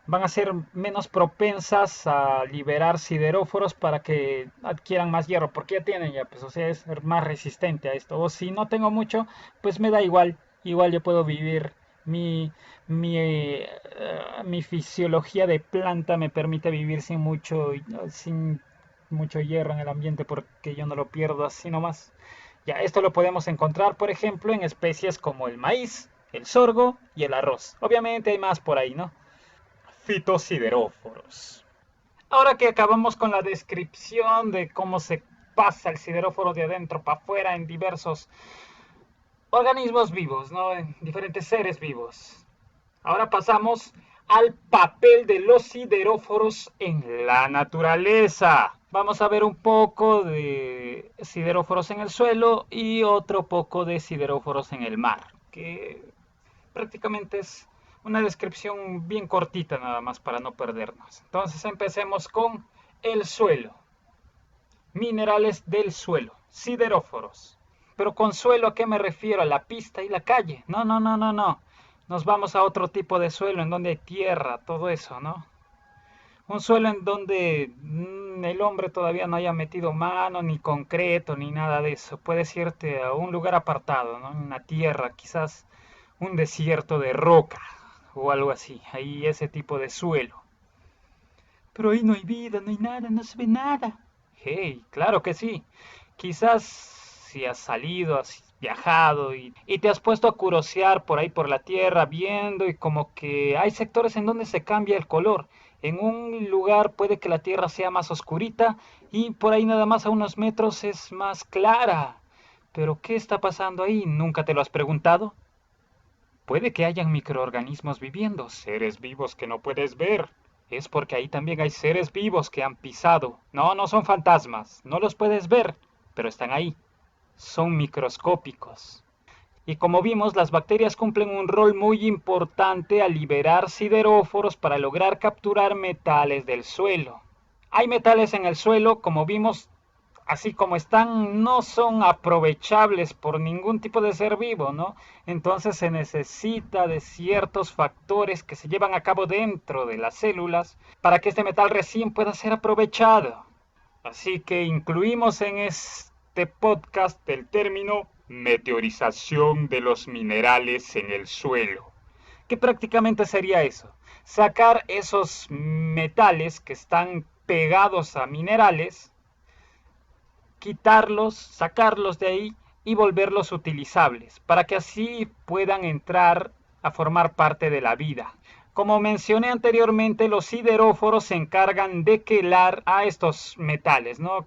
Van a ser menos propensas a liberar sideróforos para que adquieran más hierro, porque ya tienen ya, pues, o sea, es más resistente a esto. O si no tengo mucho, pues me da igual. Igual yo puedo vivir. Mi, mi fisiología de planta me permite vivir sin mucho hierro en el ambiente porque yo no lo pierdo así nomás. Ya, esto lo podemos encontrar, por ejemplo, en especies como el maíz, el sorgo y el arroz. Obviamente hay más por ahí, ¿no? Fitosideróforos. Ahora que acabamos con la descripción de cómo se pasa el sideróforo de adentro para afuera en diversos organismos vivos, ¿no? En diferentes seres vivos. Ahora pasamos al papel de los sideróforos en la naturaleza. Vamos a ver un poco de sideróforos en el suelo y otro poco de sideróforos en el mar, que prácticamente es una descripción bien cortita nada más para no perdernos. Entonces empecemos con el suelo. Minerales del suelo, sideróforos. Pero con suelo, ¿a qué me refiero? ¿A la pista y la calle? No, no, no, no, no. Nos vamos a otro tipo de suelo en donde hay tierra, todo eso, ¿no? Un suelo en donde el hombre todavía no haya metido mano, ni concreto, ni nada de eso. Puedes irte a un lugar apartado, ¿no? Una tierra, quizás un desierto de roca o algo así. Ahí ese tipo de suelo. Pero ahí no hay vida, no hay nada, no se ve nada. Hey, claro que sí. Quizás si has salido, has viajado y te has puesto a curiosear por ahí por la tierra, viendo y como que hay sectores en donde se cambia el color. En un lugar puede que la tierra sea más oscurita y por ahí nada más a unos metros es más clara. Pero ¿qué está pasando ahí? ¿Nunca te lo has preguntado? Puede que hayan microorganismos viviendo, seres vivos que no puedes ver. Es porque ahí también hay seres vivos que han pisado. No, no son fantasmas, no los puedes ver, pero están ahí. Son microscópicos. Y como vimos, las bacterias cumplen un rol muy importante al liberar sideróforos para lograr capturar metales del suelo. Hay metales en el suelo, como vimos, así como están, no son aprovechables por ningún tipo de ser vivo, ¿no? Entonces se necesita de ciertos factores que se llevan a cabo dentro de las células para que este metal recién pueda ser aprovechado. Así que incluimos en este podcast el término meteorización de los minerales en el suelo, que prácticamente sería eso, sacar esos metales que están pegados a minerales, quitarlos, sacarlos de ahí y volverlos utilizables, para que así puedan entrar a formar parte de la vida. Como mencioné anteriormente, los sideróforos se encargan de quelar a estos metales, ¿no?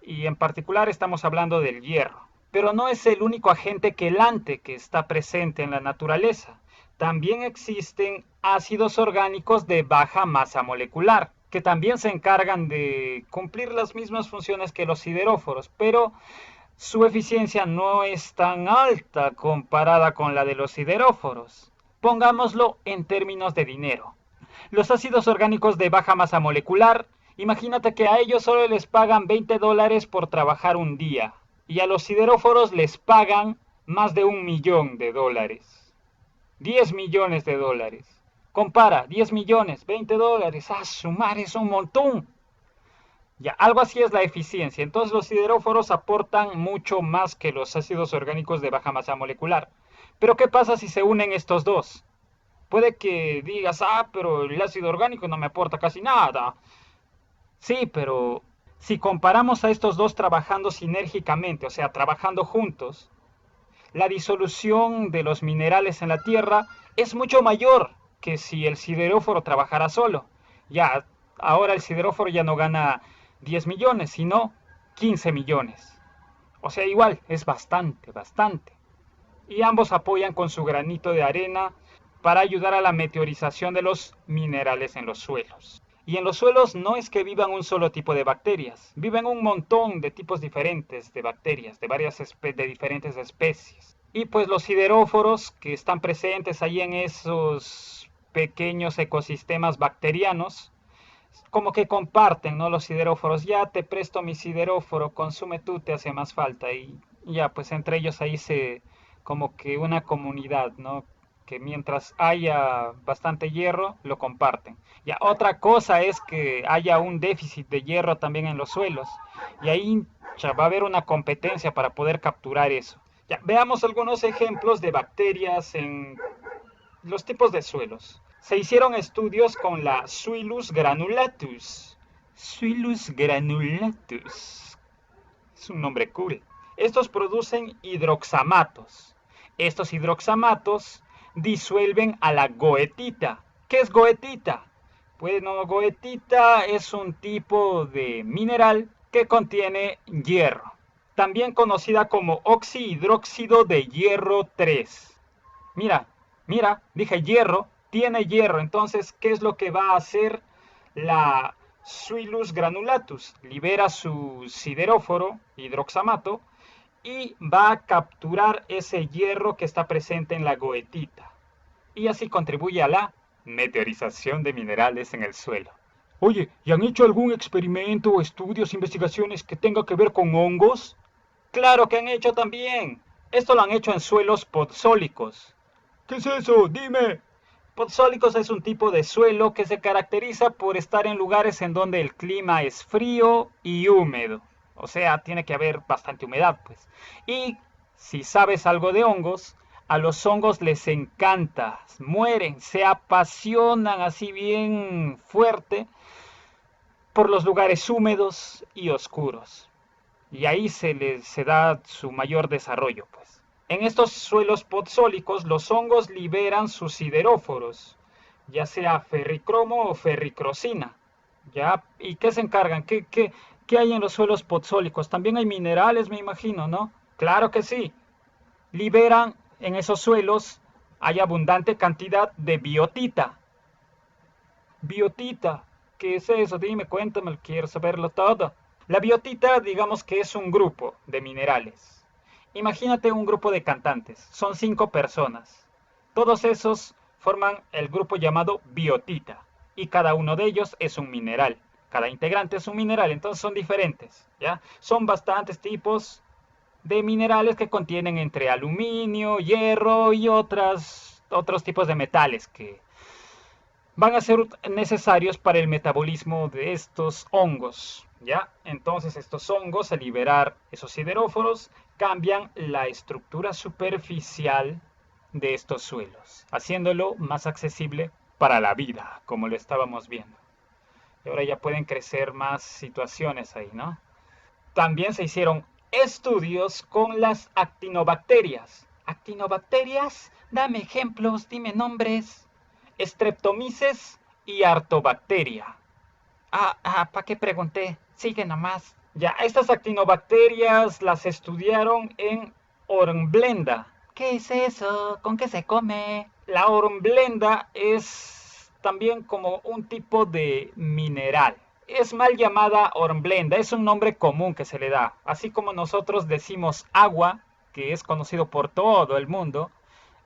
Y en particular estamos hablando del hierro. Pero no es el único agente quelante que está presente en la naturaleza. También existen ácidos orgánicos de baja masa molecular, que también se encargan de cumplir las mismas funciones que los sideróforos, pero su eficiencia no es tan alta comparada con la de los sideróforos. Pongámoslo en términos de dinero. Los ácidos orgánicos de baja masa molecular, imagínate que a ellos solo les pagan $20 por trabajar un día, y a los sideróforos les pagan más de $1.000.000. 10 millones de dólares. Compara, 10 millones, $20. Sumar es un montón. Ya, algo así es la eficiencia. Entonces los sideróforos aportan mucho más que los ácidos orgánicos de baja masa molecular. Pero ¿qué pasa si se unen estos dos? Puede que digas, pero el ácido orgánico no me aporta casi nada. Sí, pero si comparamos a estos dos trabajando sinérgicamente, o sea, trabajando juntos, la disolución de los minerales en la tierra es mucho mayor que si el sideróforo trabajara solo. Ya, ahora el sideróforo ya no gana 10 millones, sino 15 millones. O sea, igual, es bastante, bastante. Y ambos apoyan con su granito de arena para ayudar a la meteorización de los minerales en los suelos. Y en los suelos no es que vivan un solo tipo de bacterias, viven un montón de tipos diferentes de bacterias, de diferentes especies. Y pues los sideróforos que están presentes ahí en esos pequeños ecosistemas bacterianos, como que comparten, ¿no? Los sideróforos, ya te presto mi sideróforo, consume tú, te hace más falta. Y ya, pues entre ellos ahí como que una comunidad, ¿no? Que mientras haya bastante hierro, lo comparten. Ya, otra cosa es que haya un déficit de hierro también en los suelos. Y ahí ya, va a haber una competencia para poder capturar eso. Ya, veamos algunos ejemplos de bacterias en los tipos de suelos. Se hicieron estudios con la Suillus granulatus. Suillus granulatus. Es un nombre cool. Estos producen hidroxamatos. Estos hidroxamatos disuelven a la goetita. ¿Qué es goetita? Bueno, goetita es un tipo de mineral que contiene hierro. también conocida como oxihidróxido de hierro 3. Mira, mira, dije hierro, tiene hierro. Entonces, ¿qué es lo que va a hacer la Suillus granulatus? Libera su sideróforo, hidroxamato, y va a capturar ese hierro que está presente en la goetita. Y así contribuye a la meteorización de minerales en el suelo. Oye, ¿y han hecho algún experimento, estudios, investigaciones que tenga que ver con hongos? Claro que han hecho también. Esto lo han hecho en suelos podzólicos. ¿Qué es eso? Dime. Podzólicos es un tipo de suelo que se caracteriza por estar en lugares en donde el clima es frío y húmedo. O sea, tiene que haber bastante humedad, pues. Y si sabes algo de hongos, a los hongos les encanta, mueren, se apasionan así bien fuerte por los lugares húmedos y oscuros. Y ahí se da su mayor desarrollo, pues. En estos suelos podzólicos, los hongos liberan sus sideróforos, ya sea ferricromo o ferricrosina. ¿Ya? ¿Y qué se encargan? ¿Qué hay en los suelos podzólicos? También hay minerales, me imagino, ¿no? Claro que sí. Liberan en esos suelos, hay abundante cantidad de biotita. Biotita, ¿qué es eso? Dime, cuéntame, quiero saberlo todo. La biotita, digamos que es un grupo de minerales. Imagínate un grupo de cantantes, son 5 personas. Todos esos forman el grupo llamado biotita y cada uno de ellos es un mineral. Cada integrante es un mineral, entonces son diferentes, ¿ya? Son bastantes tipos de minerales que contienen entre aluminio, hierro y otros tipos de metales que van a ser necesarios para el metabolismo de estos hongos, ¿ya? Entonces estos hongos, al liberar esos sideróforos, cambian la estructura superficial de estos suelos, haciéndolo más accesible para la vida, como lo estábamos viendo. Y ahora ya pueden crecer más situaciones ahí, ¿no? También se hicieron estudios con las actinobacterias. ¿Actinobacterias? Dame ejemplos, dime nombres. Streptomyces y Artobacteria. ¿Para qué pregunté? Sigue nomás. Ya, estas actinobacterias las estudiaron en hornblenda. ¿Qué es eso? ¿Con qué se come? La hornblenda es también como un tipo de mineral. Es mal llamada hornblenda, es un nombre común que se le da. Así como nosotros decimos agua, que es conocido por todo el mundo,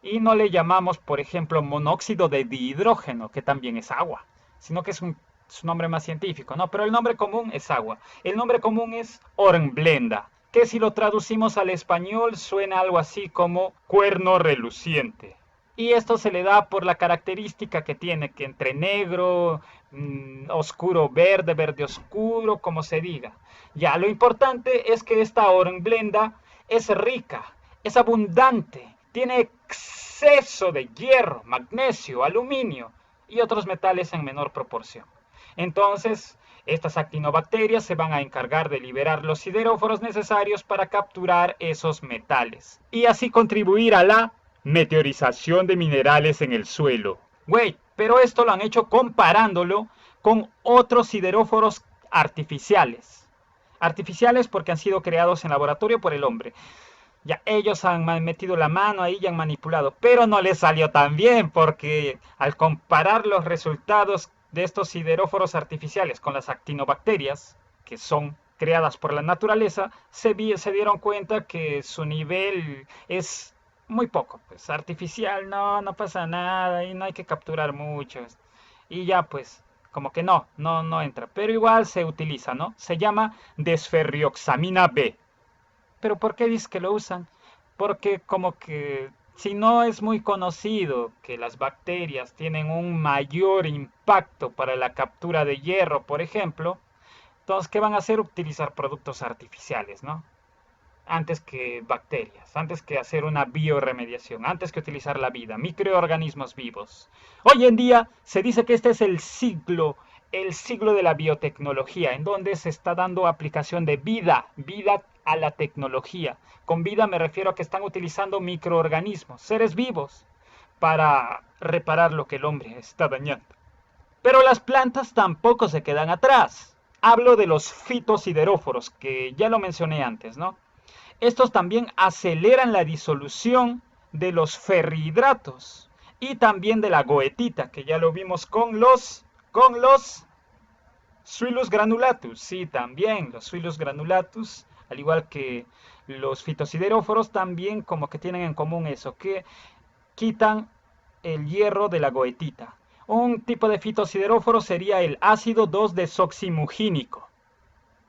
y no le llamamos, por ejemplo, monóxido de dihidrógeno, que también es agua, sino que es su nombre más científico, ¿no? Pero el nombre común es agua. El nombre común es hornblenda, que si lo traducimos al español suena algo así como cuerno reluciente. Y esto se le da por la característica que tiene, que entre negro, oscuro verde, verde oscuro, como se diga. Ya, lo importante es que esta hornblenda es rica, es abundante, tiene exceso de hierro, magnesio, aluminio y otros metales en menor proporción. Entonces, estas actinobacterias se van a encargar de liberar los sideróforos necesarios para capturar esos metales y así contribuir a la meteorización de minerales en el suelo. Güey, pero esto lo han hecho comparándolo con otros sideróforos artificiales. Artificiales porque han sido creados en laboratorio por el hombre. Ya ellos han metido la mano ahí y han manipulado, pero no les salió tan bien porque al comparar los resultados de estos sideróforos artificiales con las actinobacterias, que son creadas por la naturaleza, se dieron cuenta que su nivel es muy poco, pues artificial, no pasa nada y no hay que capturar mucho. Y ya pues, como que no entra, pero igual se utiliza, ¿no? Se llama desferrioxamina B. ¿Pero por qué dices que lo usan? Porque como que si no es muy conocido que las bacterias tienen un mayor impacto para la captura de hierro, por ejemplo, entonces, ¿qué van a hacer? Utilizar productos artificiales, ¿no? Antes que bacterias, antes que hacer una bioremediación, antes que utilizar la vida, microorganismos vivos. Hoy en día se dice que este es el siglo de la biotecnología, en donde se está dando aplicación de vida a la tecnología. Con vida me refiero a que están utilizando microorganismos, seres vivos, para reparar lo que el hombre está dañando. Pero las plantas tampoco se quedan atrás. Hablo de los fitosideróforos, que ya lo mencioné antes, ¿no? Estos también aceleran la disolución de los ferrihidratos y también de la goetita, que ya lo vimos con los Suillus granulatus. Sí, también los Suillus granulatus, al igual que los fitosideróforos, también como que tienen en común eso, que quitan el hierro de la goetita. Un tipo de fitosideróforo sería el ácido 2-desoximugínico.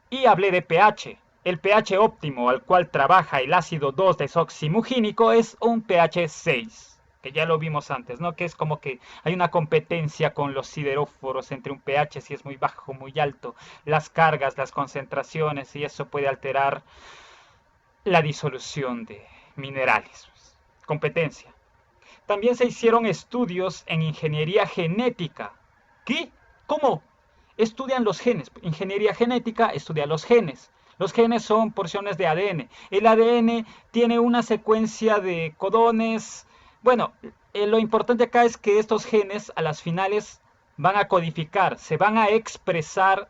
Y hablé de pH. El pH óptimo al cual trabaja el ácido 2-desoximugínico es un pH 6, que ya lo vimos antes, ¿no? Que es como que hay una competencia con los sideróforos entre un pH, si es muy bajo, muy alto, las cargas, las concentraciones, y eso puede alterar la disolución de minerales. Competencia. También se hicieron estudios en ingeniería genética. ¿Qué? ¿Cómo? Estudian los genes. Ingeniería genética estudia los genes. Los genes son porciones de ADN. El ADN tiene una secuencia de codones. Bueno, lo importante acá es que estos genes a las finales van a codificar, se van a expresar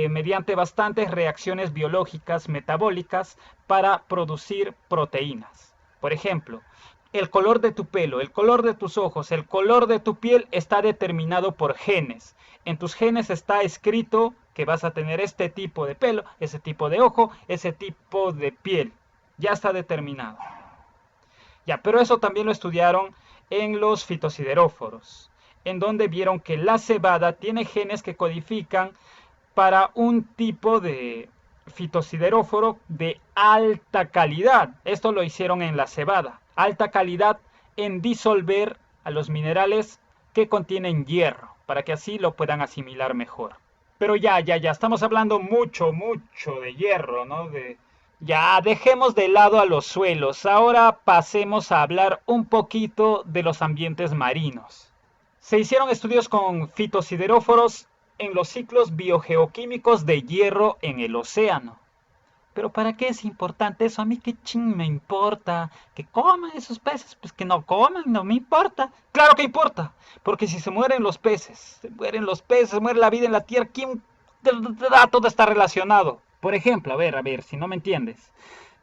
mediante bastantes reacciones biológicas metabólicas para producir proteínas. Por ejemplo, el color de tu pelo, el color de tus ojos, el color de tu piel está determinado por genes. En tus genes está escrito que vas a tener este tipo de pelo, ese tipo de ojo, ese tipo de piel. Ya está determinado. Ya, pero eso también lo estudiaron en los fitosideróforos, en donde vieron que la cebada tiene genes que codifican para un tipo de fitosideróforo de alta calidad. Esto lo hicieron en la cebada. Alta calidad en disolver a los minerales que contienen hierro, para que así lo puedan asimilar mejor. Pero ya, estamos hablando mucho de hierro, ¿no? Ya, dejemos de lado a los suelos. Ahora pasemos a hablar un poquito de los ambientes marinos. Se hicieron estudios con fitosideróforos en los ciclos biogeoquímicos de hierro en el océano. Pero ¿para qué es importante eso? A mí qué ching me importa. Que coman esos peces, pues que no coman, no me importa. Claro que importa, porque si se mueren los peces, se muere la vida en la tierra, ¿quién todo está relacionado? Por ejemplo, a ver, si no me entiendes.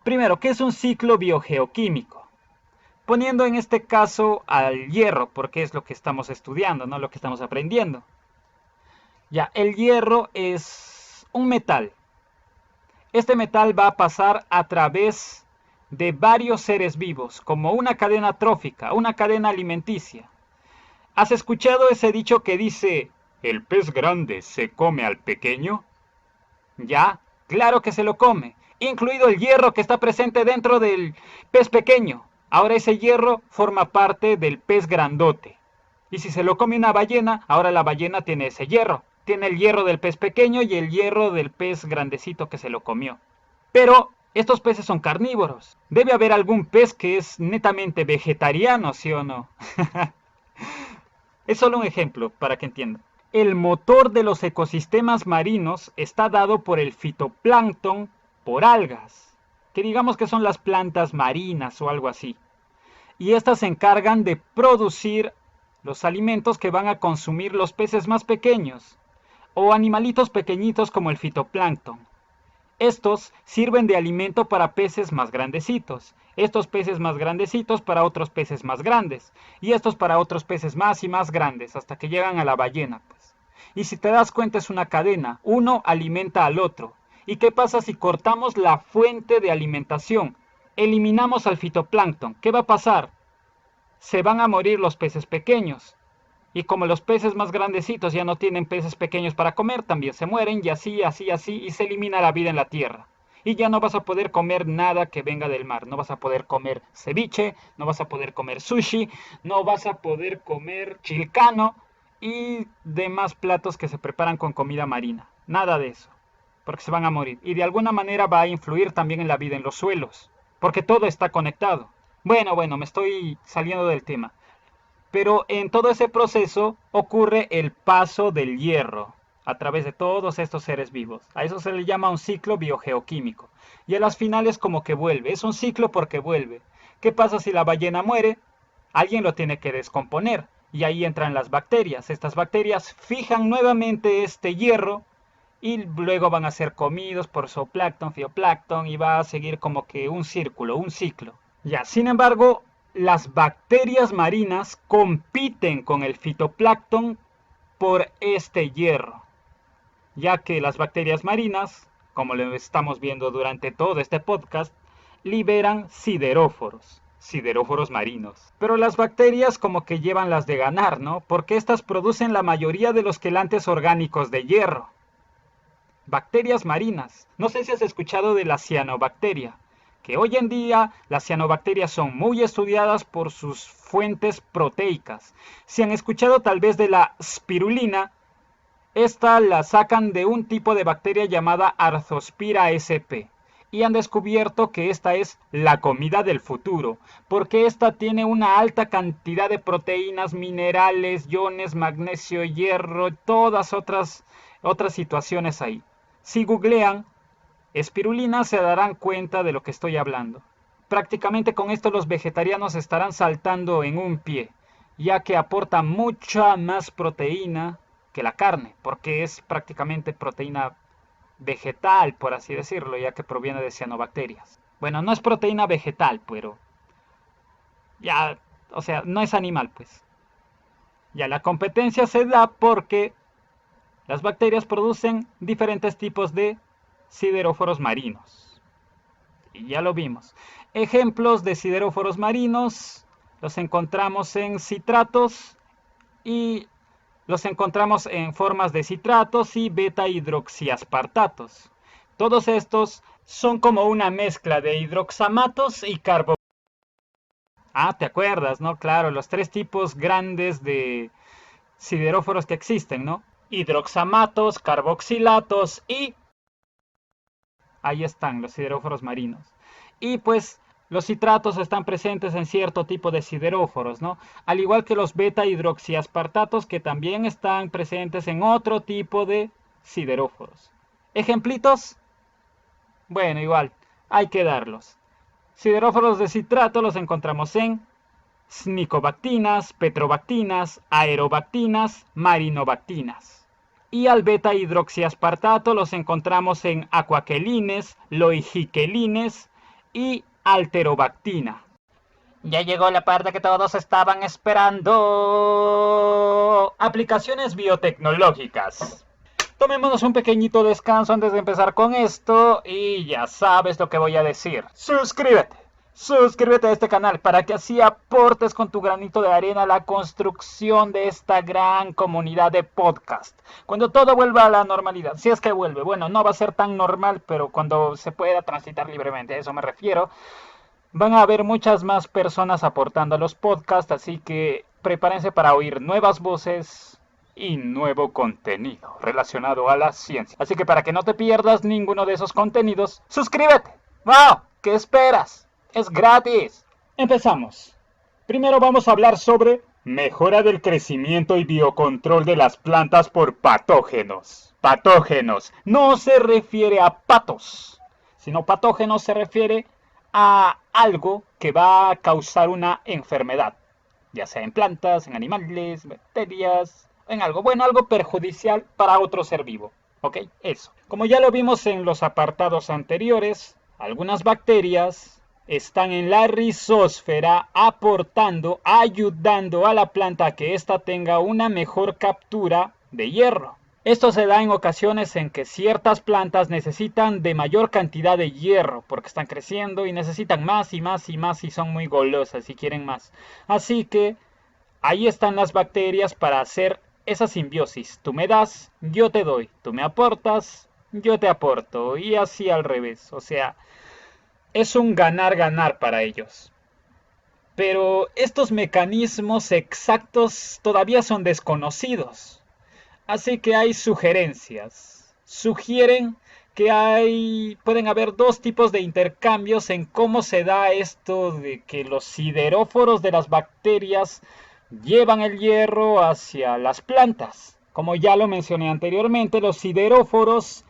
Primero, ¿qué es un ciclo biogeoquímico? Poniendo en este caso al hierro, porque es lo que estamos estudiando, no lo que estamos aprendiendo. Ya, el hierro es un metal. Este metal va a pasar a través de varios seres vivos, como una cadena trófica, una cadena alimenticia. ¿Has escuchado ese dicho que dice, el pez grande se come al pequeño? Ya, claro que se lo come, incluido el hierro que está presente dentro del pez pequeño. Ahora ese hierro forma parte del pez grandote. Y si se lo come una ballena, ahora la ballena tiene ese hierro. Tiene el hierro del pez pequeño y el hierro del pez grandecito que se lo comió. Pero estos peces son carnívoros. Debe haber algún pez que es netamente vegetariano, ¿sí o no? Es solo un ejemplo para que entiendan. El motor de los ecosistemas marinos está dado por el fitoplancton, por algas, que digamos que son las plantas marinas o algo así. Y estas se encargan de producir los alimentos que van a consumir los peces más pequeños, o animalitos pequeñitos como el fitoplancton. Estos sirven de alimento para peces más grandecitos, estos peces más grandecitos para otros peces más grandes, y estos para otros peces más y más grandes, hasta que llegan a la ballena, pues. Y si te das cuenta es una cadena, uno alimenta al otro. ¿Y qué pasa si cortamos la fuente de alimentación? Eliminamos al fitoplancton, ¿qué va a pasar? Se van a morir los peces pequeños. Y como los peces más grandecitos ya no tienen peces pequeños para comer, también se mueren y así, y se elimina la vida en la tierra. Y ya no vas a poder comer nada que venga del mar. No vas a poder comer ceviche, no vas a poder comer sushi, no vas a poder comer chilcano y demás platos que se preparan con comida marina. Nada de eso, porque se van a morir. Y de alguna manera va a influir también en la vida en los suelos, porque todo está conectado. Bueno, me estoy saliendo del tema. Pero en todo ese proceso ocurre el paso del hierro a través de todos estos seres vivos. A eso se le llama un ciclo biogeoquímico. Y a las finales como que vuelve. Es un ciclo porque vuelve. ¿Qué pasa si la ballena muere? Alguien lo tiene que descomponer. Y ahí entran las bacterias. Estas bacterias fijan nuevamente este hierro y luego van a ser comidos por zooplancton, fitoplancton y va a seguir como que un círculo, un ciclo. Ya, sin embargo, las bacterias marinas compiten con el fitoplancton por este hierro, ya que las bacterias marinas, como lo estamos viendo durante todo este podcast, liberan sideróforos marinos. Pero las bacterias como que llevan las de ganar, ¿no? Porque estas producen la mayoría de los quelantes orgánicos de hierro. Bacterias marinas. No sé si has escuchado de la cianobacteria, que hoy en día las cianobacterias son muy estudiadas por sus fuentes proteicas. Si han escuchado tal vez de la spirulina, esta la sacan de un tipo de bacteria llamada Arzospira sp. Y han descubierto que esta es la comida del futuro, porque esta tiene una alta cantidad de proteínas, minerales, iones, magnesio, hierro, todas otras situaciones ahí. Si googlean espirulina se darán cuenta de lo que estoy hablando. Prácticamente con esto los vegetarianos estarán saltando en un pie, ya que aporta mucha más proteína que la carne, porque es prácticamente proteína vegetal, por así decirlo, ya que proviene de cianobacterias. Bueno, no es proteína vegetal, pero ya, o sea, no es animal, pues. Ya la competencia se da porque las bacterias producen diferentes tipos de sideróforos marinos. Y ya lo vimos. Ejemplos de sideróforos marinos los encontramos en citratos y los encontramos en formas de citratos y beta hidroxiaspartatos. Todos estos son como una mezcla de hidroxamatos y carboxilatos. Ah, ¿te acuerdas, no? Claro, los tres tipos grandes de sideróforos que existen, ¿no? Hidroxamatos, carboxilatos y ahí están los sideróforos marinos. Y pues los citratos están presentes en cierto tipo de sideróforos, ¿no? Al igual que los beta hidroxiaspartatos que también están presentes en otro tipo de sideróforos. ¿Ejemplitos? Bueno, igual, hay que darlos. Sideróforos de citrato los encontramos en snicobactinas, petrobactinas, aerobactinas, marinobactinas. Y al beta hidroxiaspartato los encontramos en aquaquelines, loigiquelines y alterobactina. Ya llegó la parte que todos estaban esperando. Aplicaciones biotecnológicas. Tomémonos un pequeñito descanso antes de empezar con esto y ya sabes lo que voy a decir. Suscríbete. Suscríbete a este canal para que así aportes con tu granito de arena a la construcción de esta gran comunidad de podcast. Cuando todo vuelva a la normalidad, si es que vuelve, bueno, no va a ser tan normal, pero cuando se pueda transitar libremente, a eso me refiero, van a haber muchas más personas aportando a los podcasts, así que prepárense para oír nuevas voces y nuevo contenido relacionado a la ciencia. Así que para que no te pierdas ninguno de esos contenidos, suscríbete. ¡Wow! ¿Qué esperas? Es gratis. Empezamos. Primero vamos a hablar sobre mejora del crecimiento y biocontrol de las plantas por patógenos. Patógenos no se refiere a patos, sino patógenos se refiere a algo que va a causar una enfermedad, ya sea en plantas, en animales, bacterias, en algo, bueno, algo perjudicial para otro ser vivo. ¿Ok? Eso. Como ya lo vimos en los apartados anteriores, algunas bacterias están en la rizósfera aportando, ayudando a la planta a que ésta tenga una mejor captura de hierro. Esto se da en ocasiones en que ciertas plantas necesitan de mayor cantidad de hierro porque están creciendo y necesitan más y más y más y son muy golosas y quieren más. Así que ahí están las bacterias para hacer esa simbiosis. Tú me das, yo te doy. Tú me aportas, yo te aporto. Y así al revés. O sea, es un ganar-ganar para ellos. Pero estos mecanismos exactos todavía son desconocidos. Así que hay sugerencias. Sugieren que pueden haber dos tipos de intercambios en cómo se da esto de que los sideróforos de las bacterias llevan el hierro hacia las plantas. Como ya lo mencioné anteriormente, los sideróforos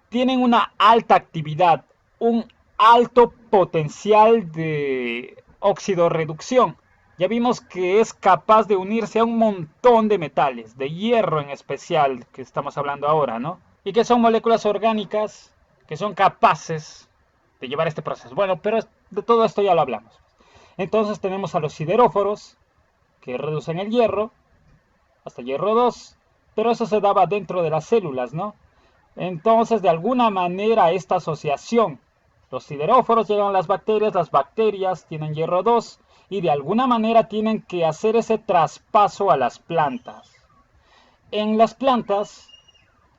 tienen una alta actividad, un alto potencial de oxidorreducción. Ya vimos que es capaz de unirse a un montón de metales, de hierro en especial, que estamos hablando ahora, ¿no? y que son moléculas orgánicas que son capaces de llevar este proceso. Bueno, pero de todo esto ya lo hablamos. Entonces tenemos a los sideróforos que reducen el hierro hasta hierro 2, pero eso se daba dentro de las células, ¿no? Entonces, de alguna manera, esta asociación, los sideróforos llegan a las bacterias tienen hierro 2 y de alguna manera tienen que hacer ese traspaso a las plantas. En las plantas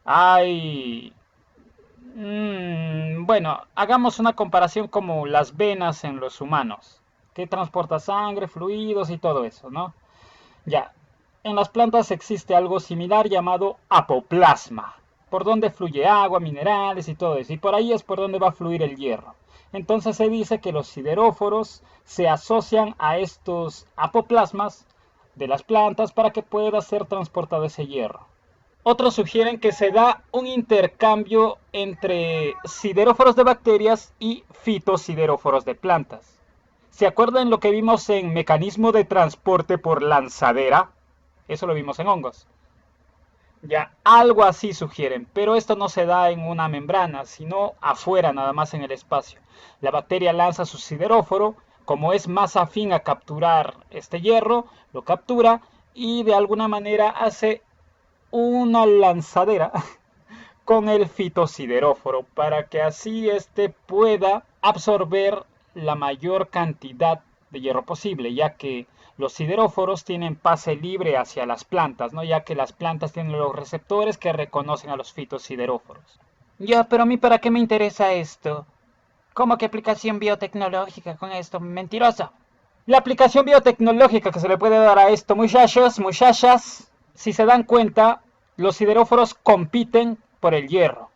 hay... bueno, hagamos una comparación como las venas en los humanos, que transporta sangre, fluidos y todo eso, ¿no? Ya, en las plantas existe algo similar llamado apoplasma, por donde fluye agua, minerales y todo eso, y por ahí es por donde va a fluir el hierro. Entonces se dice que los sideróforos se asocian a estos apoplasmas de las plantas para que pueda ser transportado ese hierro. Otros sugieren que se da un intercambio entre sideróforos de bacterias y fitosideróforos de plantas. ¿Se acuerdan lo que vimos en mecanismo de transporte por lanzadera? Eso lo vimos en hongos. Ya, algo así sugieren, pero esto no se da en una membrana, sino afuera, nada más en el espacio. La bacteria lanza su sideróforo, como es más afín a capturar este hierro, lo captura y de alguna manera hace una lanzadera con el fitosideróforo para que así éste pueda absorber la mayor cantidad de hierro posible, ya que los sideróforos tienen pase libre hacia las plantas, ¿no? Ya que las plantas tienen los receptores que reconocen a los fitosideróforos. Ya, pero a mí ¿para qué me interesa esto? ¿Cómo que aplicación biotecnológica con esto? Mentiroso. La aplicación biotecnológica que se le puede dar a esto, muchachos, muchachas, si se dan cuenta, los sideróforos compiten por el hierro.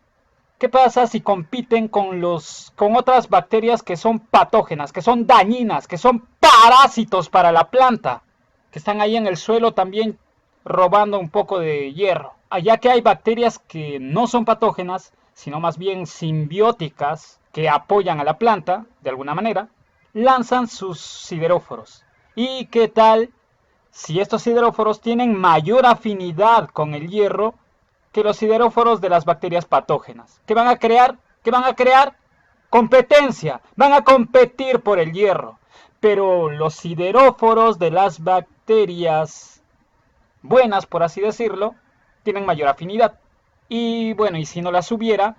¿Qué pasa si compiten con otras bacterias que son patógenas, que son dañinas, que son parásitos para la planta, que están ahí en el suelo también robando un poco de hierro? Allá que hay bacterias que no son patógenas, sino más bien simbióticas, que apoyan a la planta de alguna manera, lanzan sus sideróforos. ¿Y qué tal si estos sideróforos tienen mayor afinidad con el hierro que los sideróforos de las bacterias patógenas? ¿Qué van a crear? ¿Qué van a crear? Competencia. Van a competir por el hierro. Pero los sideróforos de las bacterias buenas, por así decirlo, tienen mayor afinidad. Y bueno, y si no las hubiera,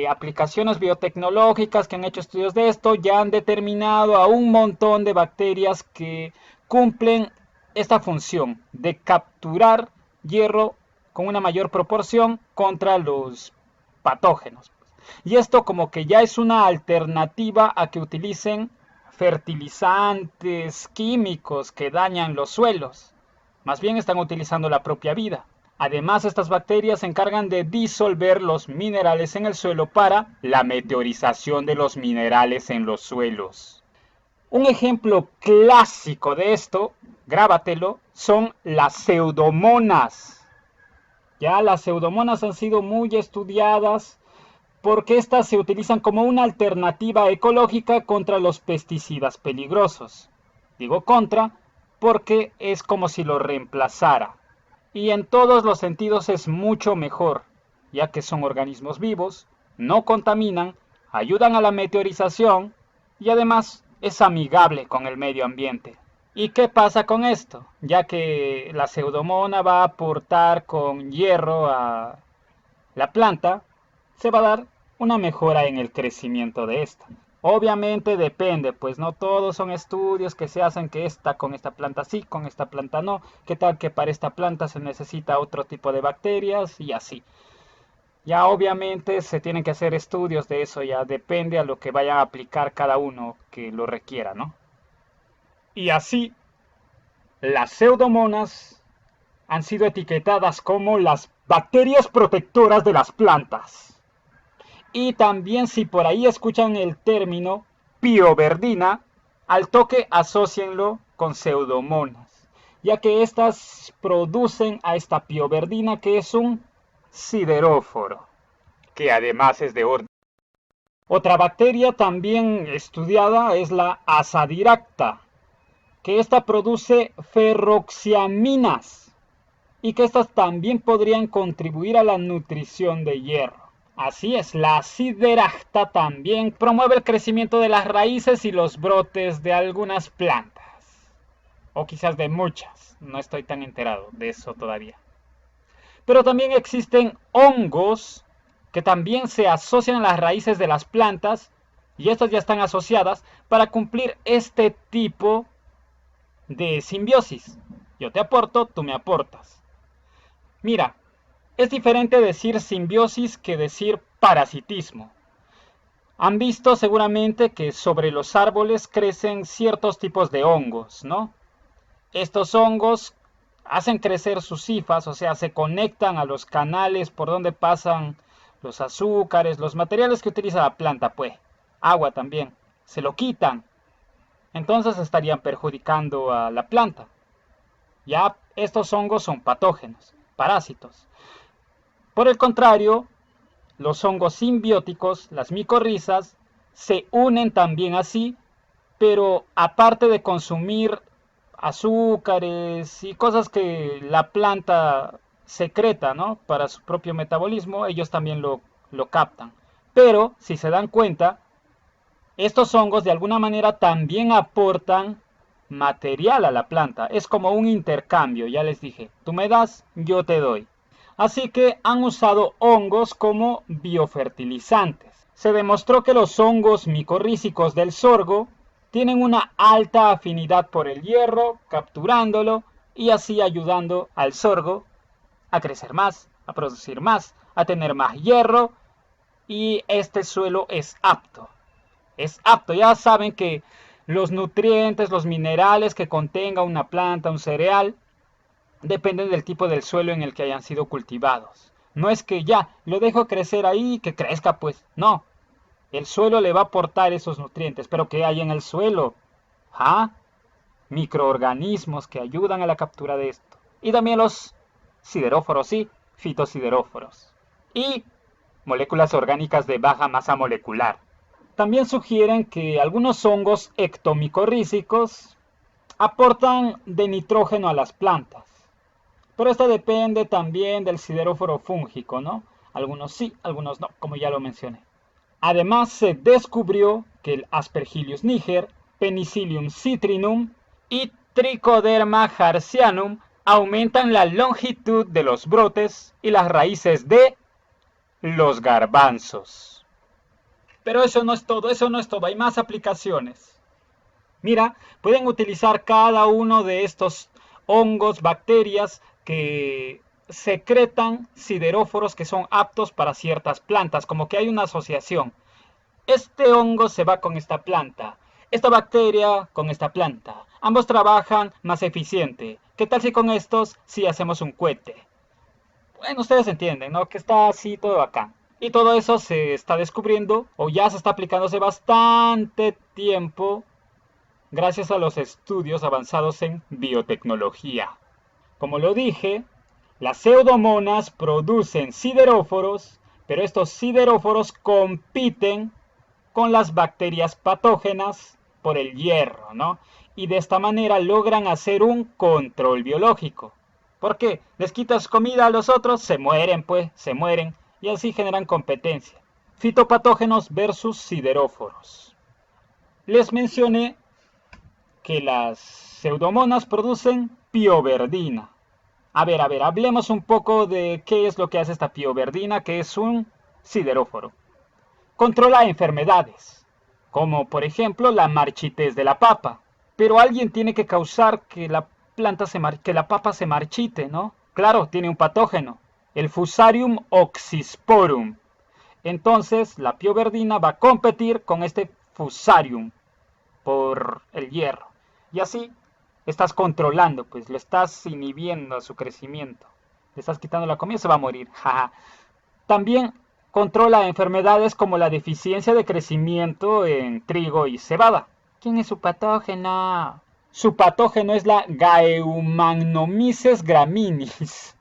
aplicaciones biotecnológicas que han hecho estudios de esto ya han determinado a un montón de bacterias que cumplen esta función de capturar hierro con una mayor proporción contra los patógenos. Y esto como que ya es una alternativa a que utilicen fertilizantes químicos que dañan los suelos. Más bien están utilizando la propia vida. Además, estas bacterias se encargan de disolver los minerales en el suelo para la meteorización de los minerales en los suelos. Un ejemplo clásico de esto, grábatelo, son las pseudomonas. Ya las pseudomonas han sido muy estudiadas porque estas se utilizan como una alternativa ecológica contra los pesticidas peligrosos. Digo contra porque es como si lo reemplazara. Y en todos los sentidos es mucho mejor, ya que son organismos vivos, no contaminan, ayudan a la meteorización y además es amigable con el medio ambiente. ¿Y qué pasa con esto? Ya que la pseudomona va a aportar con hierro a la planta, se va a dar una mejora en el crecimiento de esta. Obviamente depende, pues no todos son estudios que se hacen que con esta planta sí, con esta planta no. ¿Qué tal que para esta planta se necesita otro tipo de bacterias? Y así. Ya obviamente se tienen que hacer estudios de eso, ya depende a lo que vaya a aplicar cada uno que lo requiera, ¿no? Y así, las pseudomonas han sido etiquetadas como las bacterias protectoras de las plantas. Y también si por ahí escuchan el término pioverdina, al toque asócienlo con pseudomonas, ya que estas producen a esta pioverdina que es un sideróforo, que además es de orden. Otra bacteria también estudiada es la Azadiracta, que esta produce ferroxiaminas. y que estas también podrían contribuir a la nutrición de hierro. Así es, la sideracta también promueve el crecimiento de las raíces y los brotes de algunas plantas. O quizás de muchas, no estoy tan enterado de eso todavía. Pero también existen hongos que también se asocian a las raíces de las plantas, y estas ya están asociadas para cumplir este tipo de simbiosis. Yo te aporto, tú me aportas. Mira, es diferente decir simbiosis que decir parasitismo. Han visto seguramente que sobre los árboles crecen ciertos tipos de hongos, ¿no? Estos hongos hacen crecer sus hifas, o sea, se conectan a los canales por donde pasan los azúcares, los materiales que utiliza la planta, pues, agua también, se lo quitan. Entonces estarían perjudicando a la planta. Ya estos hongos son patógenos, parásitos. Por el contrario, los hongos simbióticos, las micorrizas, se unen también así, pero aparte de consumir azúcares y cosas que la planta secreta, ¿no?, para su propio metabolismo, ellos también lo captan. Pero, si se dan cuenta, estos hongos de alguna manera también aportan material a la planta. Es como un intercambio, ya les dije. Tú me das, yo te doy. Así que han usado hongos como biofertilizantes. Se demostró que los hongos micorrízicos del sorgo tienen una alta afinidad por el hierro, capturándolo y así ayudando al sorgo a crecer más, a producir más, a tener más hierro, y este suelo es apto. Es apto, ya saben que los nutrientes, los minerales que contenga una planta, un cereal, dependen del tipo del suelo en el que hayan sido cultivados. No es que ya lo dejo crecer ahí y que crezca, pues no. El suelo le va a aportar esos nutrientes, pero ¿qué hay en el suelo? ¿Ah? Microorganismos que ayudan a la captura de esto. Y también los sideróforos, sí, fitosideróforos. Y moléculas orgánicas de baja masa molecular. También sugieren que algunos hongos ectomicorrízicos aportan de nitrógeno a las plantas. Pero esto depende también del sideróforo fúngico, ¿no? Algunos sí, algunos no, como ya lo mencioné. Además, se descubrió que el Aspergillus niger, Penicillium citrinum y Trichoderma harzianum aumentan la longitud de los brotes y las raíces de los garbanzos. Pero eso no es todo, hay más aplicaciones. Mira, pueden utilizar cada uno de estos hongos, bacterias que secretan sideróforos que son aptos para ciertas plantas, como que hay una asociación. Este hongo se va con esta planta, esta bacteria con esta planta. Ambos trabajan más eficiente. ¿Qué tal si con estos sí hacemos un cohete? Bueno, ustedes entienden, ¿no? Que está así todo acá. Y todo eso se está descubriendo o ya se está aplicando hace bastante tiempo gracias a los estudios avanzados en biotecnología. Como lo dije, las pseudomonas producen sideróforos, pero estos sideróforos compiten con las bacterias patógenas por el hierro, ¿no? Y de esta manera logran hacer un control biológico. ¿Por qué? Les quitas comida a los otros, se mueren pues, se mueren, y así generan competencia. Fitopatógenos versus sideróforos. Les mencioné que las pseudomonas producen pioverdina. A ver, hablemos un poco de qué es lo que hace esta pioverdina, que es un sideróforo. Controla enfermedades, como por ejemplo la marchitez de la papa. Pero alguien tiene que causar que la papa se marchite, ¿no? Claro, tiene un patógeno, el Fusarium oxysporum. Entonces, la pioverdina va a competir con este Fusarium por el hierro. Y así estás controlando, pues le estás inhibiendo a su crecimiento. Le estás quitando la comida y se va a morir. También controla enfermedades como la deficiencia de crecimiento en trigo y cebada. ¿Quién es su patógeno? Su patógeno es la Gaeumagnomyces graminis.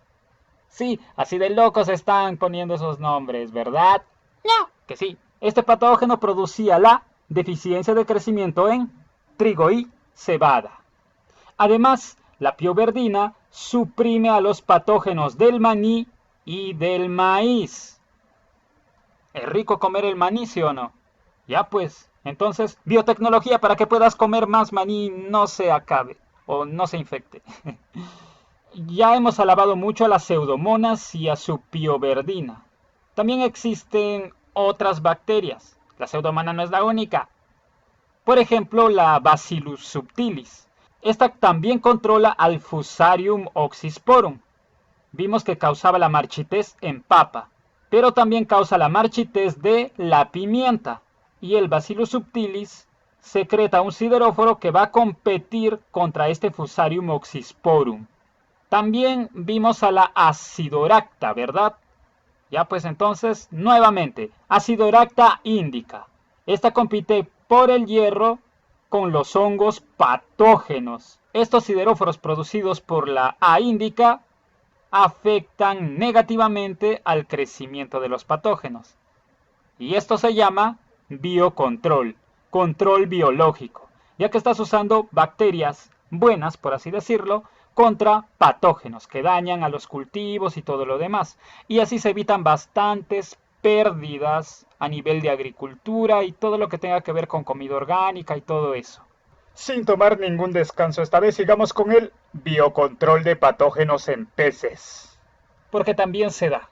Sí, así de locos están poniendo esos nombres, ¿verdad? No. Que sí. Este patógeno producía la deficiencia de crecimiento en trigo y cebada. Además, la pioverdina suprime a los patógenos del maní y del maíz. ¿Es rico comer el maní, sí o no? Ya pues, entonces, biotecnología para que puedas comer más maní y no se acabe o no se infecte. Ya hemos alabado mucho a las pseudomonas y a su pioverdina. También existen otras bacterias. La pseudomona no es la única. Por ejemplo, la Bacillus subtilis. Esta también controla al Fusarium oxysporum. Vimos que causaba la marchitez en papa, pero también causa la marchitez de la pimienta. Y el Bacillus subtilis secreta un sideróforo que va a competir contra este Fusarium oxysporum. También vimos a la Acidoracta, ¿verdad? Ya pues entonces, nuevamente, Acidoracta indica. Esta compite por el hierro con los hongos patógenos. Estos sideróforos producidos por la A indica afectan negativamente al crecimiento de los patógenos. Y esto se llama biocontrol, control biológico, ya que estás usando bacterias buenas, por así decirlo, contra patógenos que dañan a los cultivos y todo lo demás. Y así se evitan bastantes pérdidas a nivel de agricultura y todo lo que tenga que ver con comida orgánica y todo eso. Sin tomar ningún descanso, esta vez sigamos con el biocontrol de patógenos en peces. Porque también se da.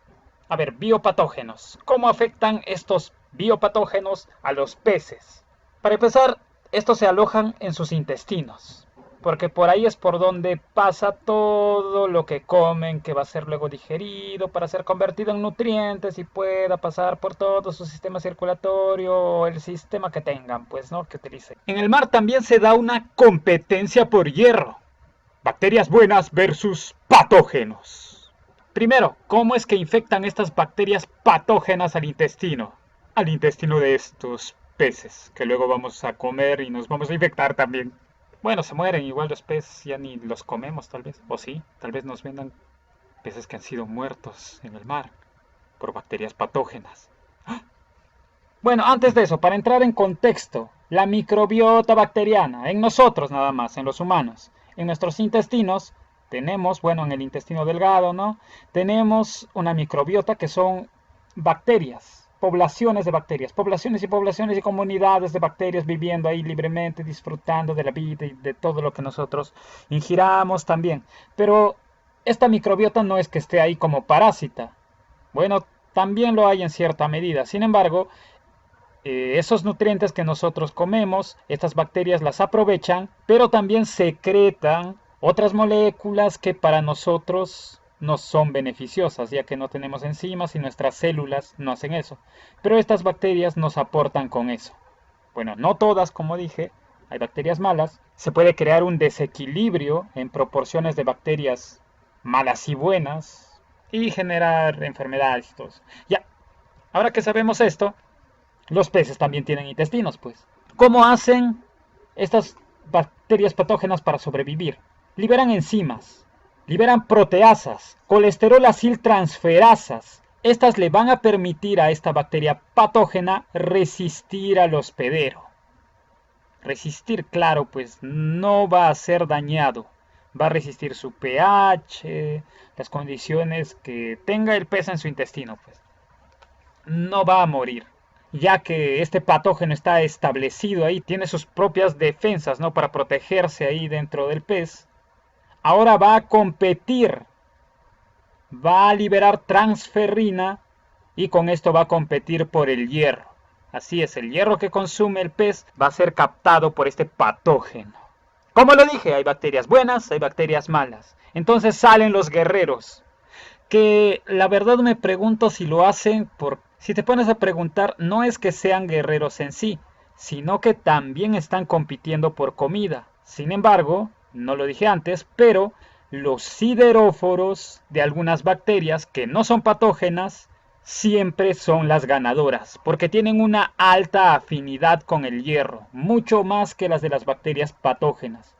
A ver, biopatógenos. ¿Cómo afectan estos biopatógenos a los peces? Para empezar, estos se alojan en sus intestinos, porque por ahí es por donde pasa todo lo que comen, que va a ser luego digerido para ser convertido en nutrientes y pueda pasar por todo su sistema circulatorio o el sistema que tengan, pues, ¿no? Que utilicen. En el mar también se da una competencia por hierro. Bacterias buenas versus patógenos. Primero, ¿cómo es que infectan estas bacterias patógenas al intestino? Al intestino de estos peces, que luego vamos a comer y nos vamos a infectar también. Bueno, se mueren igual los peces, ya ni los comemos tal vez. O sí, tal vez nos vendan peces que han sido muertos en el mar por bacterias patógenas. Bueno, antes de eso, para entrar en contexto, la microbiota bacteriana, en nosotros nada más, en los humanos, en nuestros intestinos, tenemos, bueno, en el intestino delgado, ¿no? Tenemos una microbiota que son bacterias, poblaciones de bacterias, poblaciones y comunidades de bacterias viviendo ahí libremente, disfrutando de la vida y de todo lo que nosotros ingiramos también. Pero esta microbiota no es que esté ahí como parásita. Bueno, también lo hay en cierta medida. Sin embargo, esos nutrientes que nosotros comemos, estas bacterias las aprovechan, pero también secretan otras moléculas que para nosotros no son beneficiosas, ya que no tenemos enzimas y nuestras células no hacen eso. Pero estas bacterias nos aportan con eso. Bueno, no todas, como dije, hay bacterias malas. Se puede crear un desequilibrio en proporciones de bacterias malas y buenas y generar enfermedades y todo eso. Ya, ahora que sabemos esto, los peces también tienen intestinos, pues. ¿Cómo hacen estas bacterias patógenas para sobrevivir? Liberan enzimas, liberan proteasas, colesterol aciltransferasas. Estas le van a permitir a esta bacteria patógena resistir al hospedero. Resistir, claro, pues no va a ser dañado. Va a resistir su pH, las condiciones que tenga el pez en su intestino, pues. No va a morir, ya que este patógeno está establecido ahí, tiene sus propias defensas, ¿no? Para protegerse ahí dentro del pez. Ahora va a competir, va a liberar transferrina y con esto va a competir por el hierro. Así es, el hierro que consume el pez va a ser captado por este patógeno. Como lo dije, hay bacterias buenas, hay bacterias malas. Entonces salen los guerreros, que la verdad me pregunto si lo hacen por... Si te pones a preguntar, no es que sean guerreros en sí, sino que también están compitiendo por comida. Sin embargo, no lo dije antes, pero los sideróforos de algunas bacterias que no son patógenas siempre son las ganadoras, porque tienen una alta afinidad con el hierro, mucho más que las de las bacterias patógenas.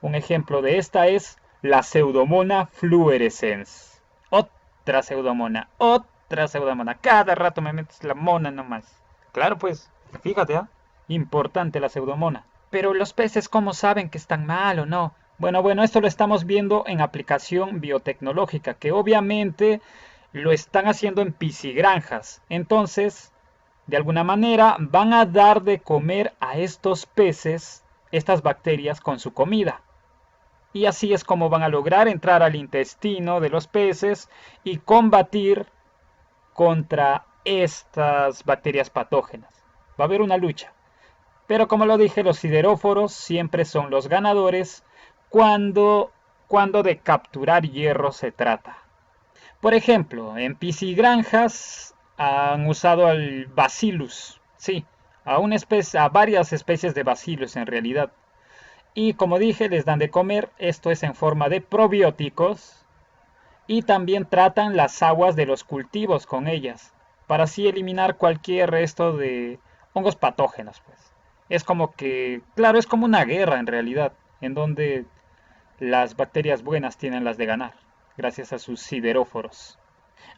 Un ejemplo de esta es la Pseudomona fluorescens. Otra pseudomona. Cada rato me metes la mona nomás. Claro, pues, fíjate, importante la pseudomona. Pero los peces, ¿cómo saben que están mal o no? Bueno, esto lo estamos viendo en aplicación biotecnológica, que obviamente lo están haciendo en piscigranjas. Entonces, de alguna manera, van a dar de comer a estos peces, estas bacterias, con su comida. Y así es como van a lograr entrar al intestino de los peces y combatir contra estas bacterias patógenas. Va a haber una lucha. Pero como lo dije, los sideróforos siempre son los ganadores cuando, cuando de capturar hierro se trata. Por ejemplo, en piscigranjas han usado al Bacillus, sí, a varias especies de Bacillus en realidad. Y como dije, les dan de comer, esto es en forma de probióticos, y también tratan las aguas de los cultivos con ellas, para así eliminar cualquier resto de hongos patógenos, pues. Es como que, claro, es como una guerra en realidad, en donde las bacterias buenas tienen las de ganar, gracias a sus sideróforos.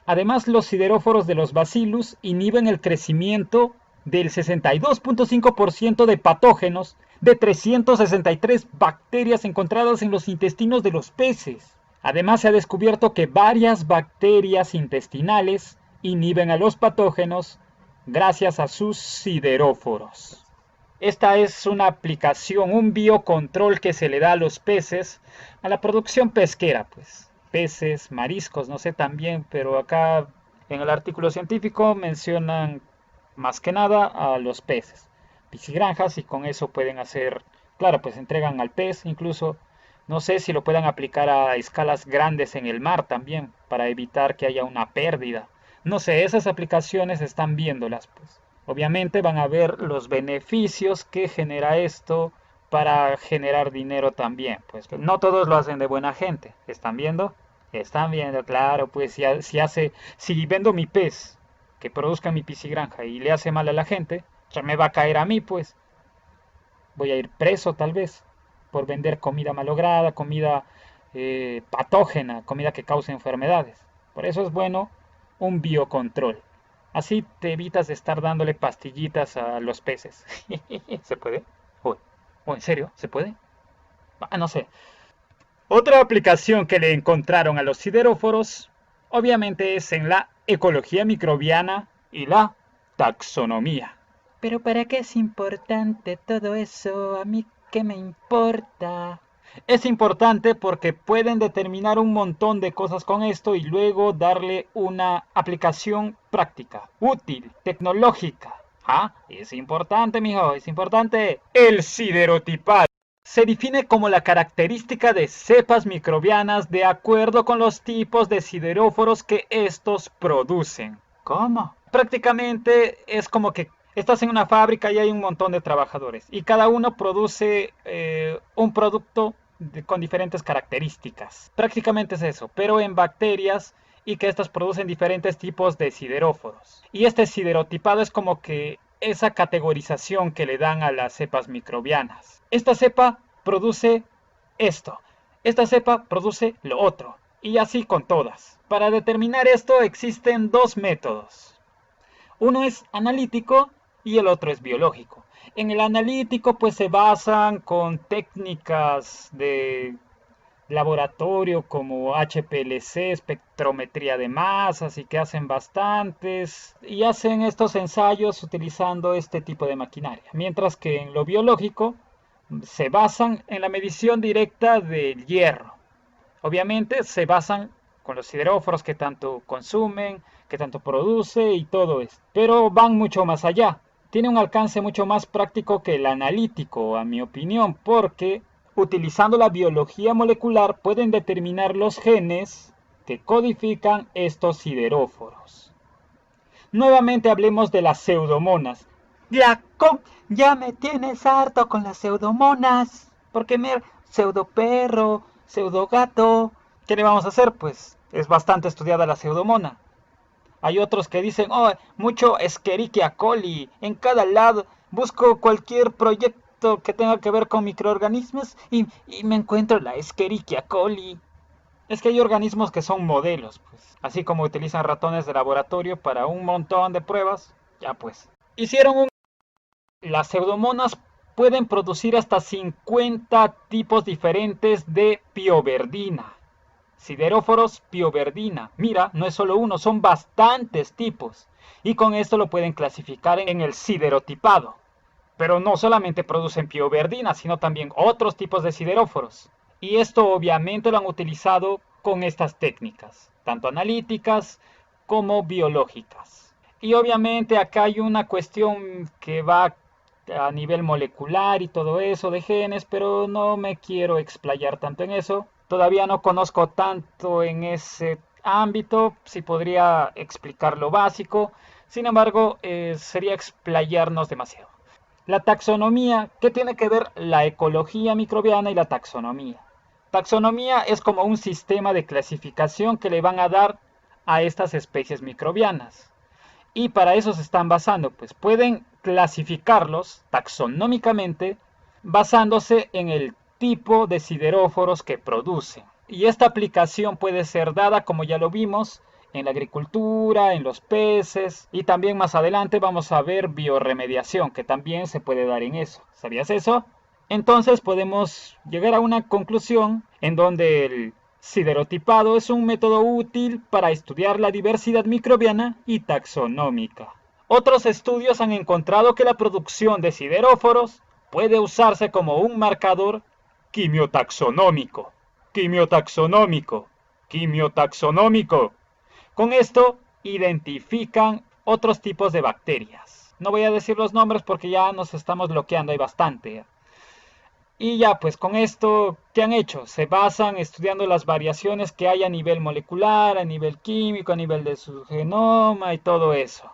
Además, los sideróforos de los bacillus inhiben el crecimiento del 62.5% de patógenos de 363 bacterias encontradas en los intestinos de los peces. Además, se ha descubierto que varias bacterias intestinales inhiben a los patógenos gracias a sus sideróforos. Esta es una aplicación, un biocontrol que se le da a los peces, a la producción pesquera, pues. Peces, mariscos, no sé también, pero acá en el artículo científico mencionan más que nada a los peces. Piscigranjas y con eso pueden hacer, claro, pues entregan al pez, incluso, no sé si lo puedan aplicar a escalas grandes en el mar también, para evitar que haya una pérdida. No sé, esas aplicaciones están viéndolas, pues. Obviamente van a ver los beneficios que genera esto para generar dinero también. Pues no todos lo hacen de buena gente. ¿Están viendo? Están viendo, claro, pues si vendo mi pez que produzca mi piscigranja y le hace mal a la gente, ya me va a caer a mí, pues. Voy a ir preso tal vez por vender comida malograda, comida patógena, comida que cause enfermedades. Por eso es bueno un biocontrol. Así te evitas de estar dándole pastillitas a los peces. ¿Se puede? ¿O en serio? ¿Se puede? No sé. Otra aplicación que le encontraron a los sideróforos, obviamente, es en la ecología microbiana y la taxonomía. Pero ¿para qué es importante todo eso? ¿A mí qué me importa? Es importante porque pueden determinar un montón de cosas con esto y luego darle una aplicación práctica, útil, tecnológica. Ah, es importante, mijo, es importante. El siderotipado se define como la característica de cepas microbianas de acuerdo con los tipos de sideróforos que estos producen. ¿Cómo? Prácticamente es como que estás en una fábrica y hay un montón de trabajadores y cada uno produce un producto con diferentes características. Prácticamente es eso, pero en bacterias, y que estas producen diferentes tipos de sideróforos. Y este siderotipado es como que esa categorización que le dan a las cepas microbianas. Esta cepa produce esto, esta cepa produce lo otro, y así con todas. Para determinar esto existen dos métodos. Uno es analítico y el otro es biológico. En el analítico pues se basan con técnicas de laboratorio como HPLC, espectrometría de masas, y que hacen bastantes y hacen estos ensayos utilizando este tipo de maquinaria. Mientras que en lo biológico se basan en la medición directa del hierro. Obviamente se basan con los sideróforos que tanto consumen, que tanto produce y todo esto. Pero van mucho más allá. Tiene un alcance mucho más práctico que el analítico, a mi opinión, porque utilizando la biología molecular pueden determinar los genes que codifican estos sideróforos. Nuevamente hablemos de las pseudomonas. Ya me tienes harto con las pseudomonas. Porque mira, pseudoperro, pseudogato. ¿Qué le vamos a hacer? Pues es bastante estudiada la pseudomona. Hay otros que dicen, oh, mucho Escherichia coli. En cada lado busco cualquier proyecto que tenga que ver con microorganismos y me encuentro la Escherichia coli. Es que hay organismos que son modelos, pues. Así como utilizan ratones de laboratorio para un montón de pruebas, ya pues. Hicieron un... Las pseudomonas pueden producir hasta 50 tipos diferentes de pioverdina. Sideróforos pioverdina. Mira, no es solo uno, son bastantes tipos. Y con esto lo pueden clasificar en el siderotipado. Pero no solamente producen pioverdina, sino también otros tipos de sideróforos. Y esto obviamente lo han utilizado con estas técnicas, tanto analíticas como biológicas. Y obviamente acá hay una cuestión que va a nivel molecular y todo eso de genes, pero no me quiero explayar tanto en eso. Todavía no conozco tanto en ese ámbito, si podría explicar lo básico. Sin embargo, sería explayarnos demasiado. La taxonomía, ¿qué tiene que ver la ecología microbiana y la taxonomía? Taxonomía es como un sistema de clasificación que le van a dar a estas especies microbianas. Y para eso se están basando, pues pueden clasificarlos taxonómicamente basándose en el tipo de sideróforos que producen. Y esta aplicación puede ser dada, como ya lo vimos, en la agricultura, en los peces, y también más adelante vamos a ver biorremediación, que también se puede dar en eso. ¿Sabías eso? Entonces podemos llegar a una conclusión en donde el siderotipado es un método útil para estudiar la diversidad microbiana y taxonómica. Otros estudios han encontrado que la producción de sideróforos puede usarse como un marcador quimiotaxonómico. Quimiotaxonómico. Quimiotaxonómico. Con esto identifican otros tipos de bacterias. No voy a decir los nombres porque ya nos estamos bloqueando, hay bastante. Y ya, pues con esto, ¿qué han hecho? Se basan estudiando las variaciones que hay a nivel molecular, a nivel químico, a nivel de su genoma y todo eso.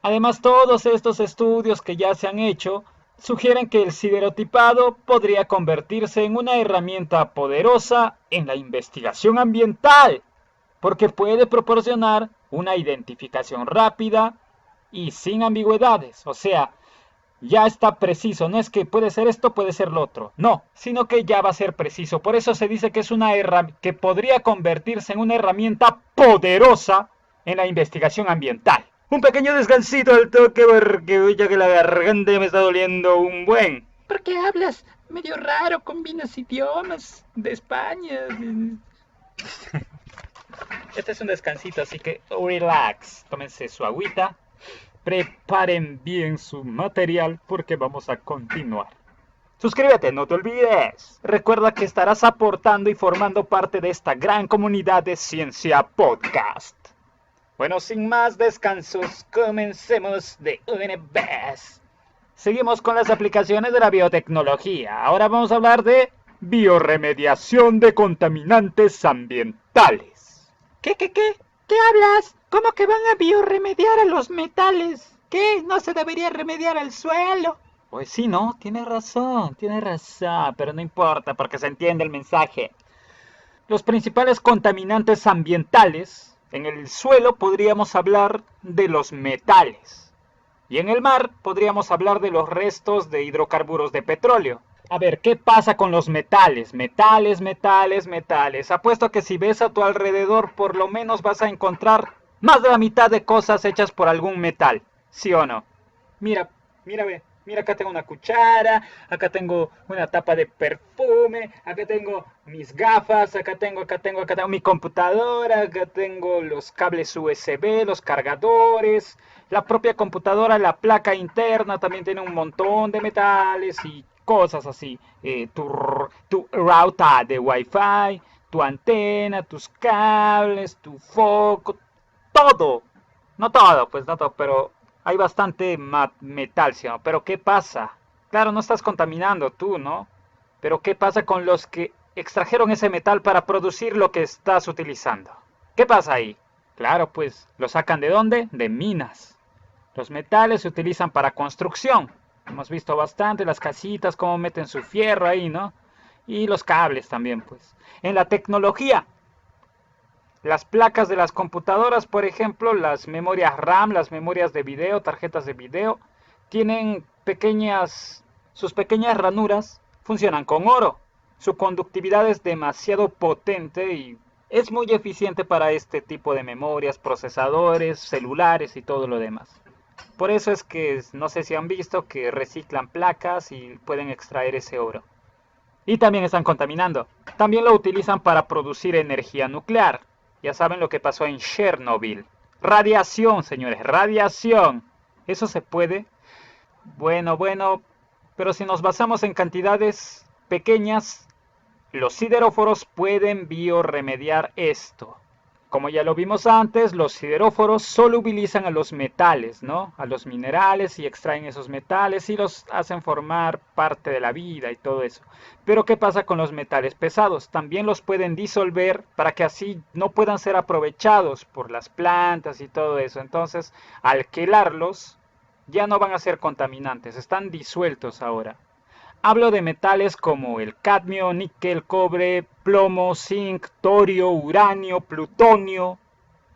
Además, todos estos estudios que ya se han hecho sugieren que el siderotipado podría convertirse en una herramienta poderosa en la investigación ambiental, porque puede proporcionar una identificación rápida y sin ambigüedades. O sea, ya está preciso, no es que puede ser esto, puede ser lo otro, no, sino que ya va a ser preciso. Por eso se dice que es una que podría convertirse en una herramienta poderosa en la investigación ambiental. Un pequeño descansito al toque porque ya que la garganta me está doliendo un buen. ¿Por qué hablas medio raro? Combinas idiomas de España. Este es un descansito, así que relax, tómense su agüita, preparen bien su material porque vamos a continuar. Suscríbete, no te olvides. Recuerda que estarás aportando y formando parte de esta gran comunidad de Ciencia Podcast. Bueno, sin más descansos, comencemos de una vez. Seguimos con las aplicaciones de la biotecnología. Ahora vamos a hablar de biorremediación de contaminantes ambientales. ¿Qué? ¿Qué hablas? ¿Cómo que van a biorremediar a los metales? ¿Qué? ¿No se debería remediar al suelo? Pues sí, ¿no? Tienes razón, pero no importa porque se entiende el mensaje. Los principales contaminantes ambientales, en el suelo podríamos hablar de los metales. Y en el mar podríamos hablar de los restos de hidrocarburos de petróleo. A ver, ¿qué pasa con los metales? Metales. Apuesto que si ves a tu alrededor, por lo menos vas a encontrar más de la mitad de cosas hechas por algún metal. ¿Sí o no? Mira, ve. Mira, acá tengo una cuchara, acá tengo una tapa de perfume, acá tengo mis gafas, acá tengo mi computadora, acá tengo los cables USB, los cargadores, la propia computadora, la placa interna también tiene un montón de metales y cosas así. Tu router de Wi-Fi, tu antena, tus cables, tu foco, todo. No todo, pero hay bastante metal, ¿sí? Pero ¿qué pasa? Claro, no estás contaminando tú, ¿no? Pero ¿qué pasa con los que extrajeron ese metal para producir lo que estás utilizando? ¿Qué pasa ahí? Claro, pues, ¿lo sacan de dónde? De minas. Los metales se utilizan para construcción. Hemos visto bastante las casitas, cómo meten su fierro ahí, ¿no? Y los cables también, pues. En la tecnología, las placas de las computadoras, por ejemplo, las memorias RAM, las memorias de video, tarjetas de video, tienen sus pequeñas ranuras funcionan con oro. Su conductividad es demasiado potente y es muy eficiente para este tipo de memorias, procesadores, celulares y todo lo demás. Por eso es que, no sé si han visto, que reciclan placas y pueden extraer ese oro. Y también están contaminando. También lo utilizan para producir energía nuclear. Ya saben lo que pasó en Chernobyl. Radiación, señores, radiación. ¿Eso se puede? Bueno, pero si nos basamos en cantidades pequeñas, los sideróforos pueden biorremediar esto. Como ya lo vimos antes, los sideróforos solubilizan a los metales, ¿no? A los minerales y extraen esos metales y los hacen formar parte de la vida y todo eso. Pero ¿qué pasa con los metales pesados? También los pueden disolver para que así no puedan ser aprovechados por las plantas y todo eso. Entonces, al quelarlos, ya no van a ser contaminantes, están disueltos ahora. Hablo de metales como el cadmio, níquel, cobre, plomo, zinc, torio, uranio, plutonio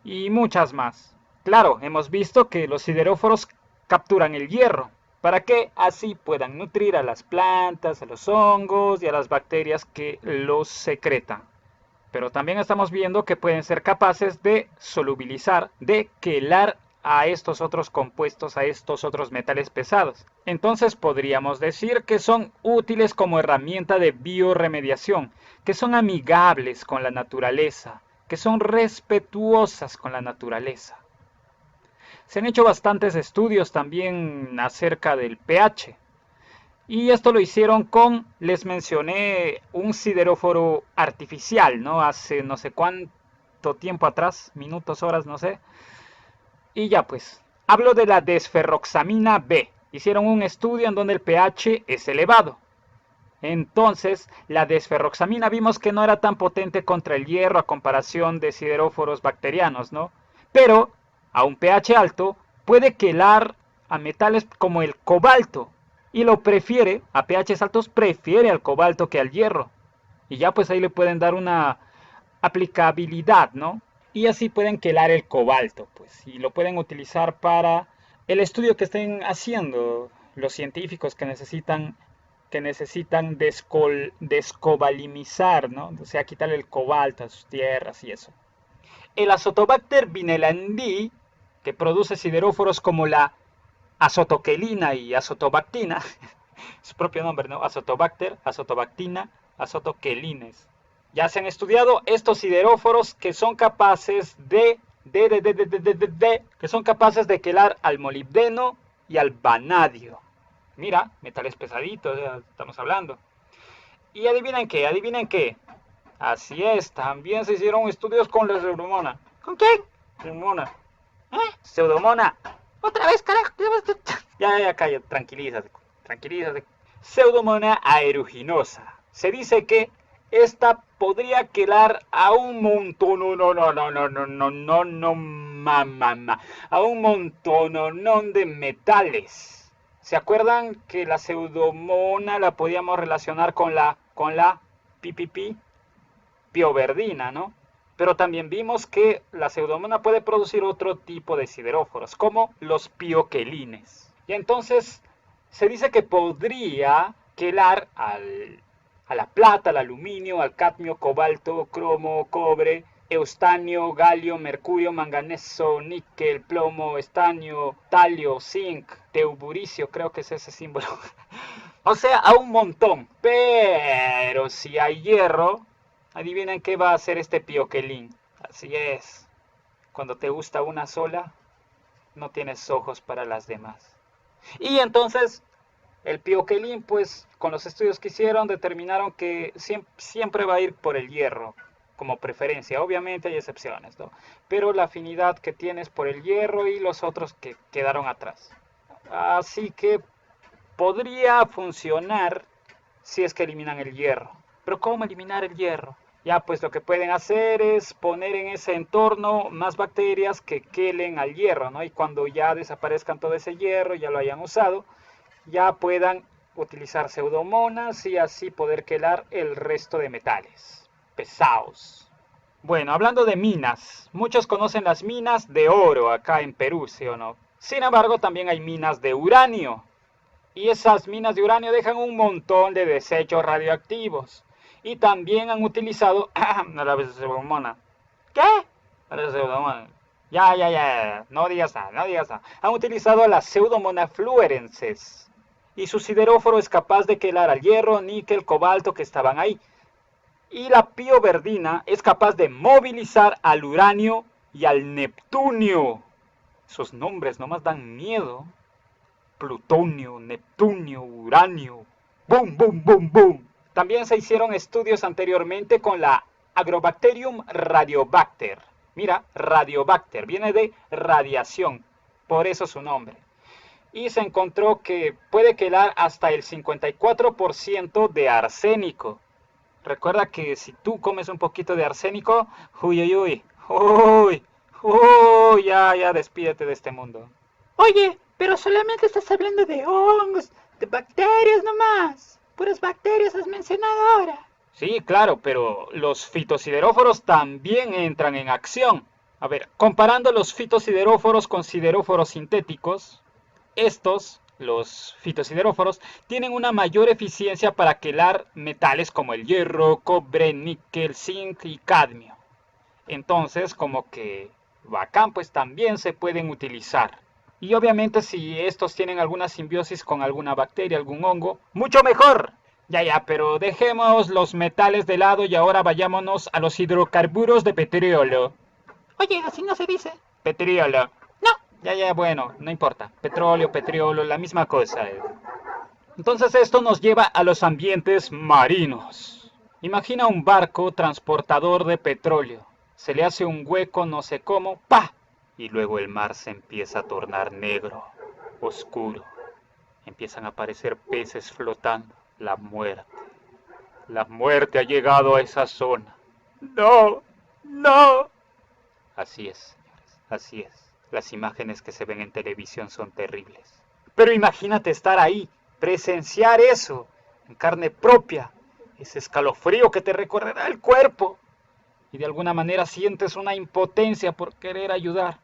y muchas más. Claro, hemos visto que los sideróforos capturan el hierro para que así puedan nutrir a las plantas, a los hongos y a las bacterias que los secretan. Pero también estamos viendo que pueden ser capaces de solubilizar, de quelar a estos otros compuestos, a estos otros metales pesados. Entonces podríamos decir que son útiles como herramienta de biorremediación, que son amigables con la naturaleza, que son respetuosas con la naturaleza. Se han hecho bastantes estudios también acerca del pH. Y esto lo hicieron con, les mencioné, un sideróforo artificial, ¿no? Hace no sé cuánto tiempo atrás, minutos, horas, no sé. Y ya pues, hablo de la desferroxamina B. Hicieron un estudio en donde el pH es elevado. Entonces, la desferroxamina vimos que no era tan potente contra el hierro a comparación de sideróforos bacterianos, ¿no? Pero, a un pH alto, puede quelar a metales como el cobalto. Y lo prefiere, a pHs altos, prefiere al cobalto que al hierro. Y ya pues ahí le pueden dar una aplicabilidad, ¿no? Y así pueden quelar el cobalto, pues, y lo pueden utilizar para el estudio que estén haciendo los científicos que necesitan descobalimizar, ¿no? O sea, quitarle el cobalto a sus tierras y eso. El Azotobacter vinelandi, que produce sideróforos como la azotoquelina y azotobactina, su propio nombre, ¿no? Azotobacter, azotobactina, azotoquelines. Ya se han estudiado estos sideróforos que son capaces de quelar al molibdeno y al vanadio. Mira, metales pesaditos, ya estamos hablando. Y adivinen qué. Así es, también se hicieron estudios con la pseudomona. ¿Con quién? Pseudomona. ¿Eh? Pseudomona. Otra vez, carajo. Ya, calla, tranquilízate. Pseudomona aeruginosa. Se dice que esta podría quelar a un montón, a un montón de metales. ¿Se acuerdan que la pseudomona la podíamos relacionar con la pioverdina, ¿no? Pero también vimos que la pseudomona puede producir otro tipo de sideróforos, como los pioquelines. Y entonces se dice que podría quelar a la plata, al aluminio, al cadmio, cobalto, cromo, cobre, eustanio, galio, mercurio, manganeso, níquel, plomo, estanio, talio, zinc, teuburicio, creo que es ese símbolo. O sea, a un montón. Pero si hay hierro, adivinen qué va a hacer este pioquelín. Así es. Cuando te gusta una sola, no tienes ojos para las demás. Y entonces, el pioquelín, pues, con los estudios que hicieron, determinaron que siempre va a ir por el hierro, como preferencia. Obviamente hay excepciones, ¿no? Pero la afinidad que tienes por el hierro y los otros que quedaron atrás. Así que podría funcionar si es que eliminan el hierro. Pero ¿cómo eliminar el hierro? Ya, pues lo que pueden hacer es poner en ese entorno más bacterias que quelen al hierro, ¿no? Y cuando ya desaparezcan todo ese hierro, ya lo hayan usado, ya puedan utilizar pseudomonas y así poder quelar el resto de metales pesados. Bueno, hablando de minas, muchos conocen las minas de oro acá en Perú, ¿sí o no? Sin embargo, también hay minas de uranio. Y esas minas de uranio dejan un montón de desechos radioactivos. Y también han utilizado a la pseudomona. ¿Qué? A la pseudomona. Ya, no digas nada. Han utilizado a las pseudomonas fluorescentes y su sideróforo es capaz de quelar al hierro, níquel, cobalto que estaban ahí. Y la pioverdina es capaz de movilizar al uranio y al neptunio. Esos nombres nomás dan miedo. Plutonio, Neptunio, Uranio. ¡Bum, bum, bum, bum! También se hicieron estudios anteriormente con la Agrobacterium radiobacter. Mira, radiobacter, viene de radiación, por eso su nombre. Y se encontró que puede quelar hasta el 54% de arsénico. Recuerda que si tú comes un poquito de arsénico, ya, despídete de este mundo. Oye, pero solamente estás hablando de hongos, de bacterias nomás. Puras bacterias has mencionado ahora. Sí, claro, pero los fitosideróforos también entran en acción. A ver, comparando los fitosideróforos con sideróforos sintéticos, los fitosideróforos, tienen una mayor eficiencia para quelar metales como el hierro, cobre, níquel, zinc y cadmio. Entonces, como que bacán, pues también se pueden utilizar. Y obviamente si estos tienen alguna simbiosis con alguna bacteria, algún hongo, ¡mucho mejor! Ya, pero dejemos los metales de lado y ahora vayámonos a los hidrocarburos de petróleo. Oye, así no se dice. Petróleo. No. Ya, bueno, no importa. Petróleo, la misma cosa. Entonces esto nos lleva a los ambientes marinos. Imagina un barco transportador de petróleo. Se le hace un hueco no sé cómo, ¡pa! Y luego el mar se empieza a tornar negro, oscuro. Empiezan a aparecer peces flotando. La muerte. La muerte ha llegado a esa zona. No. Así es, señores, así es. Las imágenes que se ven en televisión son terribles. Pero imagínate estar ahí, presenciar eso, en carne propia, ese escalofrío que te recorrerá el cuerpo. Y de alguna manera sientes una impotencia por querer ayudar.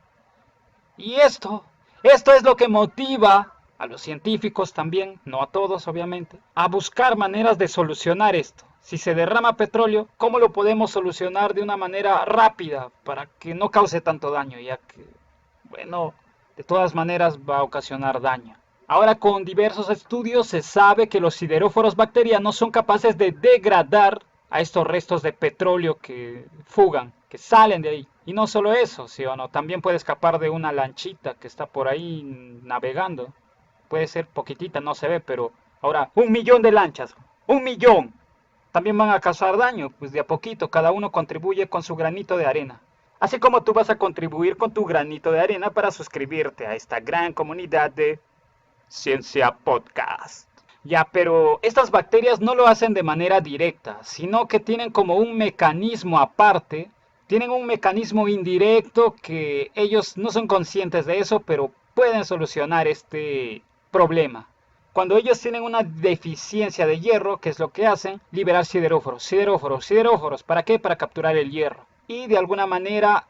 Y esto es lo que motiva a los científicos también, no a todos obviamente, a buscar maneras de solucionar esto. Si se derrama petróleo, ¿cómo lo podemos solucionar de una manera rápida para que no cause tanto daño? Ya que, bueno, de todas maneras va a ocasionar daño. Ahora con diversos estudios se sabe que los sideróforos bacterianos son capaces de degradar a estos restos de petróleo que fugan, que salen de ahí. Y no solo eso, ¿sí o no? También puede escapar de una lanchita que está por ahí navegando. Puede ser poquitita, no se ve, pero ahora 1.000.000 de lanchas, 1.000.000. También van a causar daño, pues de a poquito cada uno contribuye con su granito de arena. Así como tú vas a contribuir con tu granito de arena para suscribirte a esta gran comunidad de Ciencia Podcast. Ya, pero estas bacterias no lo hacen de manera directa, sino que tienen como un mecanismo aparte, tienen un mecanismo indirecto que ellos no son conscientes de eso, pero pueden solucionar este problema. Cuando ellos tienen una deficiencia de hierro, ¿qué es lo que hacen? Liberar sideróforos. ¿Para qué? Para capturar el hierro. Y de alguna manera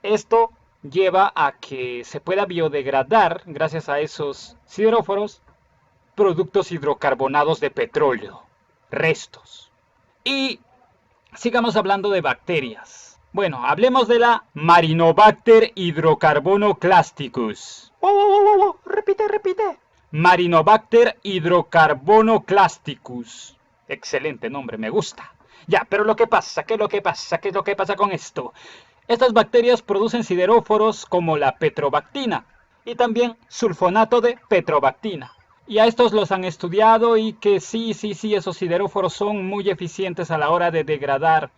esto lleva a que se pueda biodegradar, gracias a esos sideróforos, productos hidrocarbonados de petróleo, restos. Y sigamos hablando de bacterias. Bueno, hablemos de la Marinobacter hydrocarbono-clasticus. Wow. Repite. Marinobacter hydrocarbono-clasticus. Excelente nombre, me gusta. Ya, pero ¿qué es lo que pasa con esto? Estas bacterias producen sideróforos como la petrobactina y también sulfonato de petrobactina. Y a estos los han estudiado y que sí, esos sideróforos son muy eficientes a la hora de degradar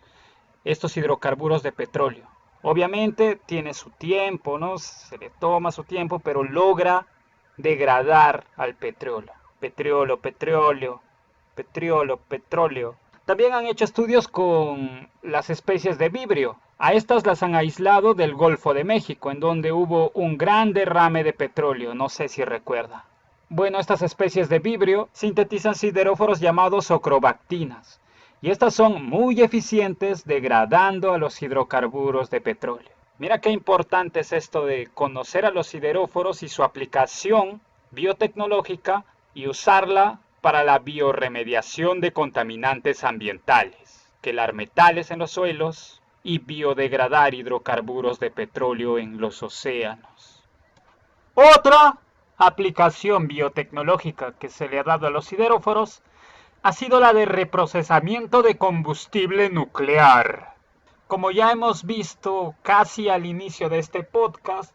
estos hidrocarburos de petróleo. Obviamente tiene su tiempo, ¿no? Se le toma su tiempo, pero logra degradar al petróleo. Petróleo. También han hecho estudios con las especies de vibrio. A estas las han aislado del Golfo de México, en donde hubo un gran derrame de petróleo, no sé si recuerda. Bueno, estas especies de vibrio sintetizan sideróforos llamados ocrobactinas, y estas son muy eficientes degradando a los hidrocarburos de petróleo. Mira qué importante es esto de conocer a los sideróforos y su aplicación biotecnológica y usarla para la biorremediación de contaminantes ambientales. Quelar metales en los suelos, y biodegradar hidrocarburos de petróleo en los océanos. Otra aplicación biotecnológica que se le ha dado a los sideróforos ha sido la de reprocesamiento de combustible nuclear. Como ya hemos visto casi al inicio de este podcast,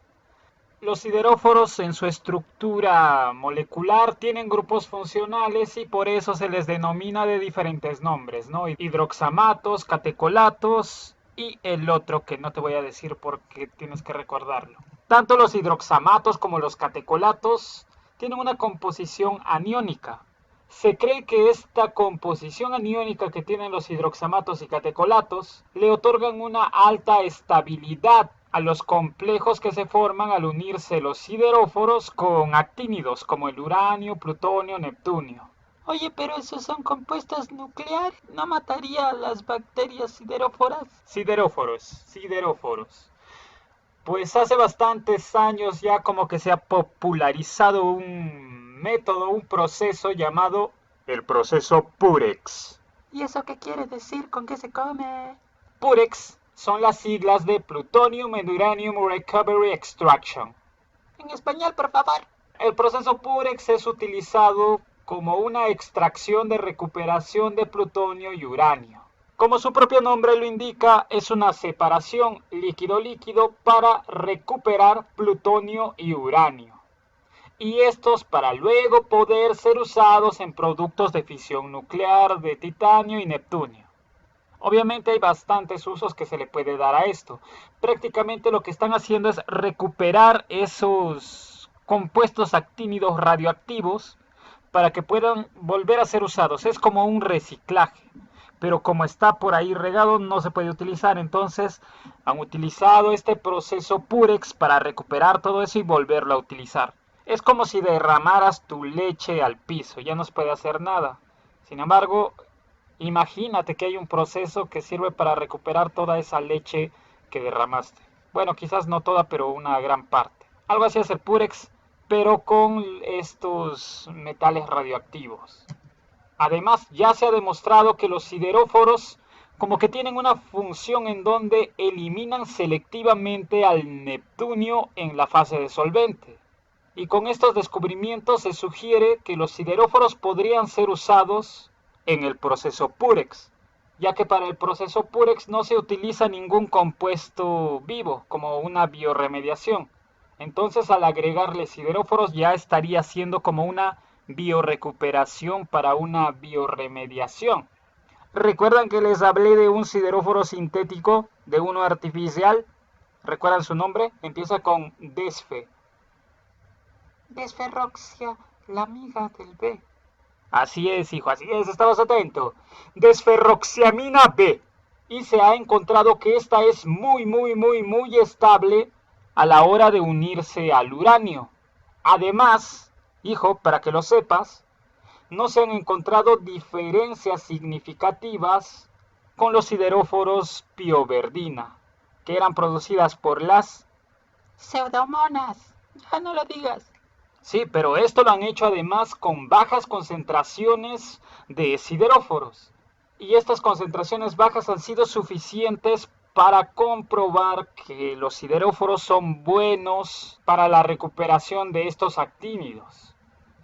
los sideróforos en su estructura molecular tienen grupos funcionales y por eso se les denomina de diferentes nombres, ¿no? Hidroxamatos, catecolatos y el otro que no te voy a decir porque tienes que recordarlo. Tanto los hidroxamatos como los catecolatos tienen una composición aniónica. Se cree que esta composición aniónica que tienen los hidroxamatos y catecolatos le otorgan una alta estabilidad a los complejos que se forman al unirse los sideróforos con actínidos como el uranio, plutonio, neptunio. Oye, pero esos son compuestos nucleares. ¿No mataría a las bacterias sideróforas? Sideróforos. Pues hace bastantes años ya como que se ha popularizado un método, un proceso llamado el proceso Purex. ¿Y eso qué quiere decir? ¿Con qué se come? Purex son las siglas de Plutonium and Uranium Recovery Extraction. En español, por favor. El proceso Purex es utilizado como una extracción de recuperación de plutonio y uranio. Como su propio nombre lo indica, es una separación líquido-líquido para recuperar plutonio y uranio. Y estos para luego poder ser usados en productos de fisión nuclear de titanio y neptunio. Obviamente hay bastantes usos que se le puede dar a esto. Prácticamente lo que están haciendo es recuperar esos compuestos actínidos radioactivos para que puedan volver a ser usados. Es como un reciclaje. Pero como está por ahí regado no se puede utilizar, entonces han utilizado este proceso Purex para recuperar todo eso y volverlo a utilizar. Es como si derramaras tu leche al piso, ya no se puede hacer nada. Sin embargo, imagínate que hay un proceso que sirve para recuperar toda esa leche que derramaste. Bueno, quizás no toda, pero una gran parte. Algo así es el Purex, pero con estos metales radioactivos. Además, ya se ha demostrado que los sideróforos como que tienen una función en donde eliminan selectivamente al neptunio en la fase de solvente. Y con estos descubrimientos se sugiere que los sideróforos podrían ser usados en el proceso Purex, ya que para el proceso Purex no se utiliza ningún compuesto vivo como una bioremediación. Entonces, al agregarle sideróforos ya estaría siendo como una biorecuperación para una bioremediación. ¿Recuerdan que les hablé de un sideróforo sintético, de uno artificial? ¿Recuerdan su nombre? Empieza con desfe. Desferroxia, la amiga del B. Así es, hijo, así es, estabas atento. Desferroxiamina B. Y se ha encontrado que esta es muy estable a la hora de unirse al uranio. Además, hijo, para que lo sepas, no se han encontrado diferencias significativas con los sideróforos pioverdina, que eran producidas por las pseudomonas. Ya no lo digas. Sí, pero esto lo han hecho además con bajas concentraciones de sideróforos. Y estas concentraciones bajas han sido suficientes para comprobar que los sideróforos son buenos para la recuperación de estos actínidos.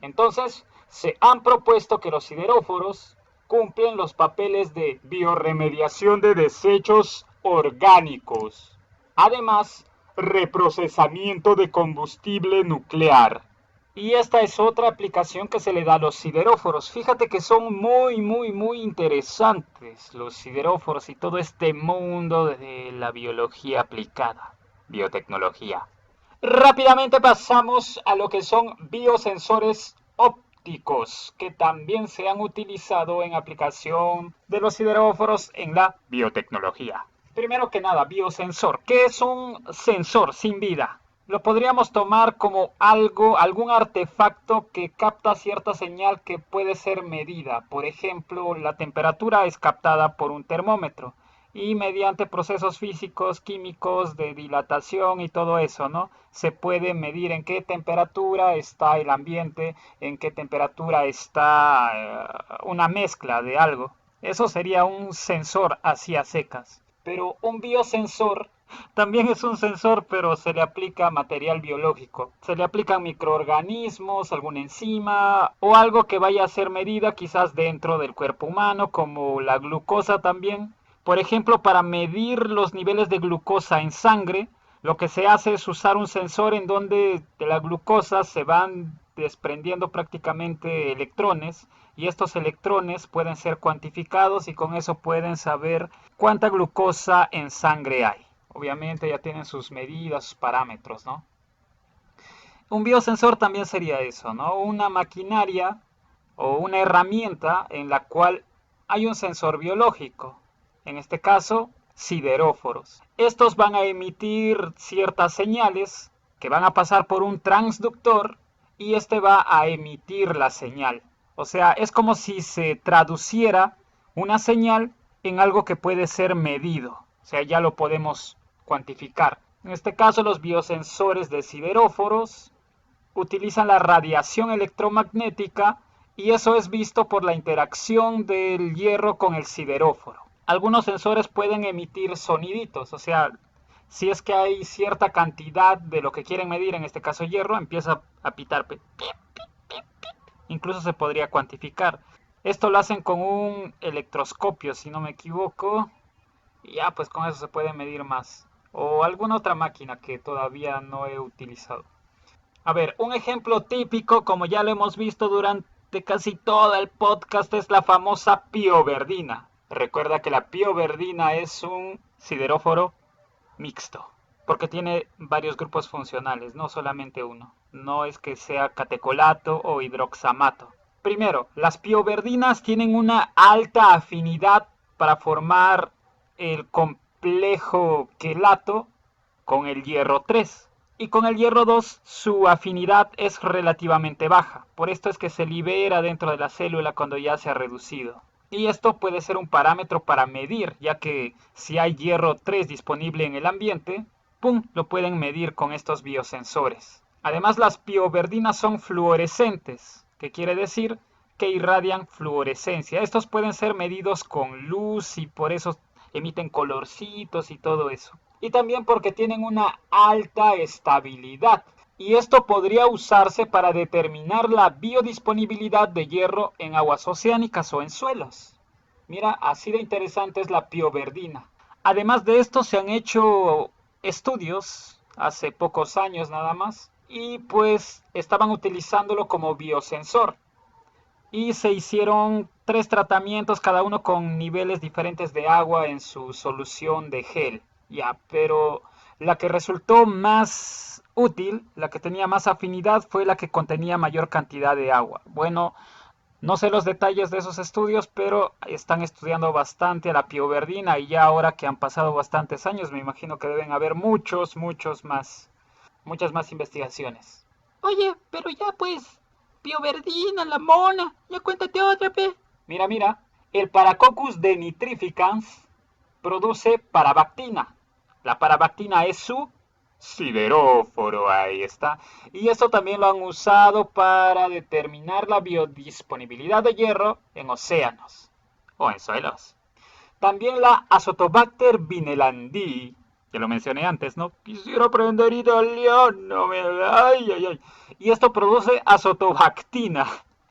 Entonces, se han propuesto que los sideróforos cumplen los papeles de bioremediación de desechos orgánicos. Además, reprocesamiento de combustible nuclear. Y esta es otra aplicación que se le da a los sideróforos. Fíjate que son muy interesantes los sideróforos y todo este mundo de la biología aplicada, biotecnología. Rápidamente pasamos a lo que son biosensores ópticos, que también se han utilizado en aplicación de los sideróforos en la biotecnología. Primero que nada, biosensor. ¿Qué es un sensor sin vida? Lo podríamos tomar como algún artefacto que capta cierta señal que puede ser medida. Por ejemplo, la temperatura es captada por un termómetro y mediante procesos físicos, químicos, de dilatación y todo eso, ¿no? Se puede medir en qué temperatura está el ambiente, en qué temperatura está una mezcla de algo. Eso sería un sensor así a secas. Pero un biosensor también es un sensor, pero se le aplica material biológico. Se le aplican microorganismos, alguna enzima o algo que vaya a ser medida quizás dentro del cuerpo humano, como la glucosa también. Por ejemplo, para medir los niveles de glucosa en sangre, lo que se hace es usar un sensor en donde de la glucosa se van desprendiendo prácticamente electrones y estos electrones pueden ser cuantificados y con eso pueden saber cuánta glucosa en sangre hay. Obviamente ya tienen sus medidas, sus parámetros, ¿no? Un biosensor también sería eso, ¿no? Una maquinaria o una herramienta en la cual hay un sensor biológico. En este caso, sideróforos. Estos van a emitir ciertas señales que van a pasar por un transductor y este va a emitir la señal. O sea, es como si se traduciera una señal en algo que puede ser medido. O sea, ya lo podemos cuantificar. En este caso, los biosensores de sideróforos utilizan la radiación electromagnética y eso es visto por la interacción del hierro con el sideróforo. Algunos sensores pueden emitir soniditos, o sea, si es que hay cierta cantidad de lo que quieren medir, en este caso hierro, empieza a pitar. Incluso se podría cuantificar. Esto lo hacen con un electroscopio, si no me equivoco, y ya pues con eso se puede medir más. O alguna otra máquina que todavía no he utilizado. A ver, un ejemplo típico, como ya lo hemos visto durante casi todo el podcast, es la famosa pioverdina. Recuerda que la pioverdina es un sideróforo mixto, porque tiene varios grupos funcionales, no solamente uno. No es que sea catecolato o hidroxamato. Primero, las pioverdinas tienen una alta afinidad para formar el complejo quelato con el hierro 3. Y con el hierro 2 su afinidad es relativamente baja. Por esto es que se libera dentro de la célula cuando ya se ha reducido. Y esto puede ser un parámetro para medir, ya que si hay hierro 3 disponible en el ambiente, ¡pum!, lo pueden medir con estos biosensores. Además, las pioverdinas son fluorescentes, que quiere decir que irradian fluorescencia. Estos pueden ser medidos con luz y por eso emiten colorcitos y todo eso. Y también porque tienen una alta estabilidad. Y esto podría usarse para determinar la biodisponibilidad de hierro en aguas oceánicas o en suelos. Mira, así de interesante es la pioverdina. Además de esto se han hecho estudios hace pocos años nada más y pues estaban utilizándolo como biosensor. Y se hicieron 3 tratamientos, cada uno con niveles diferentes de agua en su solución de gel. Ya, pero la que resultó más útil, la que tenía más afinidad, fue la que contenía mayor cantidad de agua. Bueno, no sé los detalles de esos estudios, pero están estudiando bastante a la pioverdina y ya ahora que han pasado bastantes años, me imagino que deben haber muchas más investigaciones. Oye, pero ya pues, pioverdina, la mona, ya cuéntate otra, pe. Mira, el Paracoccus denitrificans produce parabactina. La parabactina es su sideróforo, ahí está. Y esto también lo han usado para determinar la biodisponibilidad de hierro en océanos o en suelos. También la Azotobacter vinelandi, que lo mencioné antes, ¿no? Quisiera aprender italiano, ay. Y esto produce azotobactina.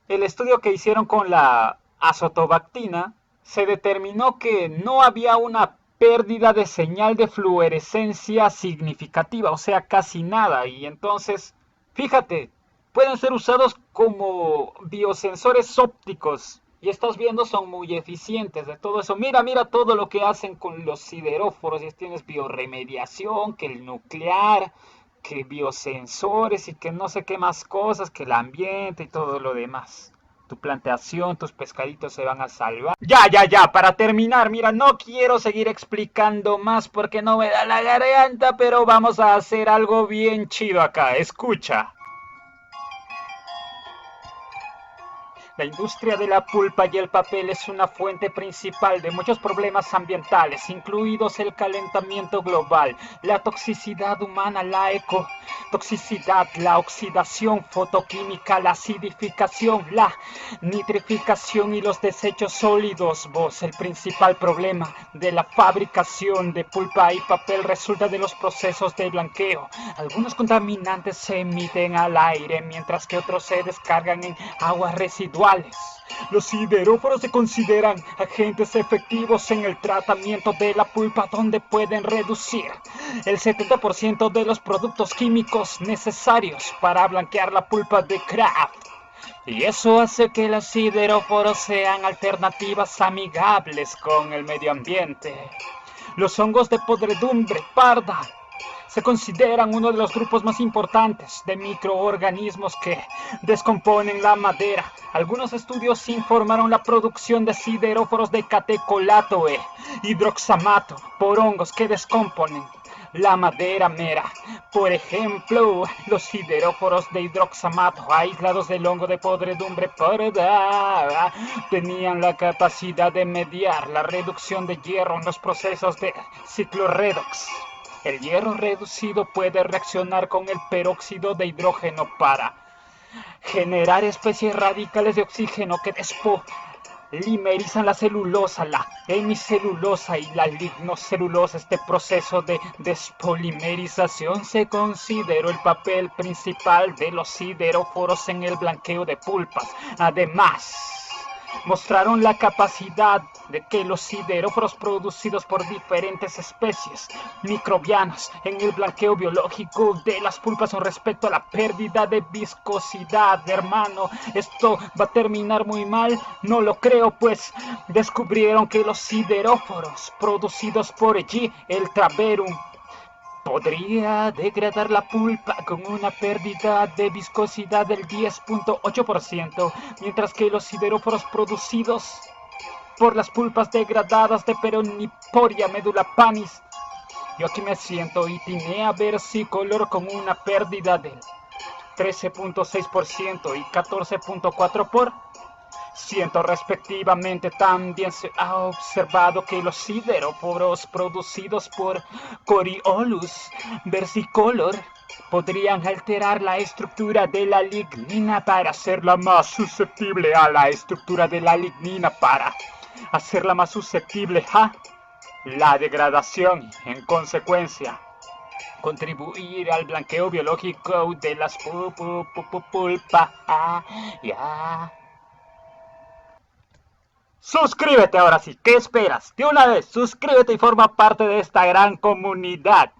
El estudio que hicieron con la azotobactina se determinó que no había una pérdida de señal de fluorescencia significativa, o sea, casi nada. Y entonces, fíjate, pueden ser usados como biosensores ópticos. Y estos viendo son muy eficientes de todo eso. Mira todo lo que hacen con los sideróforos. Y tienes bioremediación, que el nuclear, que biosensores y que no sé qué más cosas, que el ambiente y todo lo demás. Tu plantación, tus pescaditos se van a salvar. Ya, para terminar, mira, no quiero seguir explicando más porque no me da la garganta, pero vamos a hacer algo bien chido acá, escucha. La industria de la pulpa y el papel es una fuente principal de muchos problemas ambientales, incluidos el calentamiento global, la toxicidad humana, la ecotoxicidad, la oxidación fotoquímica, la acidificación, la nitrificación y los desechos sólidos. El principal problema de la fabricación de pulpa y papel resulta de los procesos de blanqueo. Algunos contaminantes se emiten al aire, mientras que otros se descargan en aguas residuales. Los sideróforos se consideran agentes efectivos en el tratamiento de la pulpa, donde pueden reducir el 70% de los productos químicos necesarios para blanquear la pulpa de craft. Y eso hace que los sideróforos sean alternativas amigables con el medio ambiente. Los hongos de podredumbre parda se consideran uno de los grupos más importantes de microorganismos que descomponen la madera. Algunos estudios informaron la producción de sideróforos de catecolato e hidroxamato por hongos que descomponen la madera mera. Por ejemplo, los sideróforos de hidroxamato aislados del hongo de podredumbre parda tenían la capacidad de mediar la reducción de hierro en los procesos de ciclo redox. El hierro reducido puede reaccionar con el peróxido de hidrógeno para generar especies radicales de oxígeno que despolimerizan la celulosa, la hemicelulosa y la lignocelulosa. Este proceso de despolimerización se consideró el papel principal de los sideróforos en el blanqueo de pulpas. Además, mostraron la capacidad de que los sideróforos producidos por diferentes especies microbianas en el blanqueo biológico de las pulpas con respecto a la pérdida de viscosidad. Hermano, esto va a terminar muy mal. No lo creo, pues descubrieron que los sideróforos producidos por G. el Traverum podría degradar la pulpa con una pérdida de viscosidad del 10.8%, mientras que los sideróforos producidos por las pulpas degradadas de Peroniporia medullapanis, yo aquí me siento, y Tinea versicolor con una pérdida del 13.6% y 14.4%, respectivamente. También se ha observado que los sideróforos producidos por Coriolus versicolor podrían alterar la estructura de la lignina para hacerla más susceptible a la estructura de la lignina, para hacerla más susceptible a la degradación y, en consecuencia, contribuir al blanqueo biológico de las pulpas. Suscríbete ahora sí, ¿qué esperas? De una vez, suscríbete y forma parte de esta gran comunidad.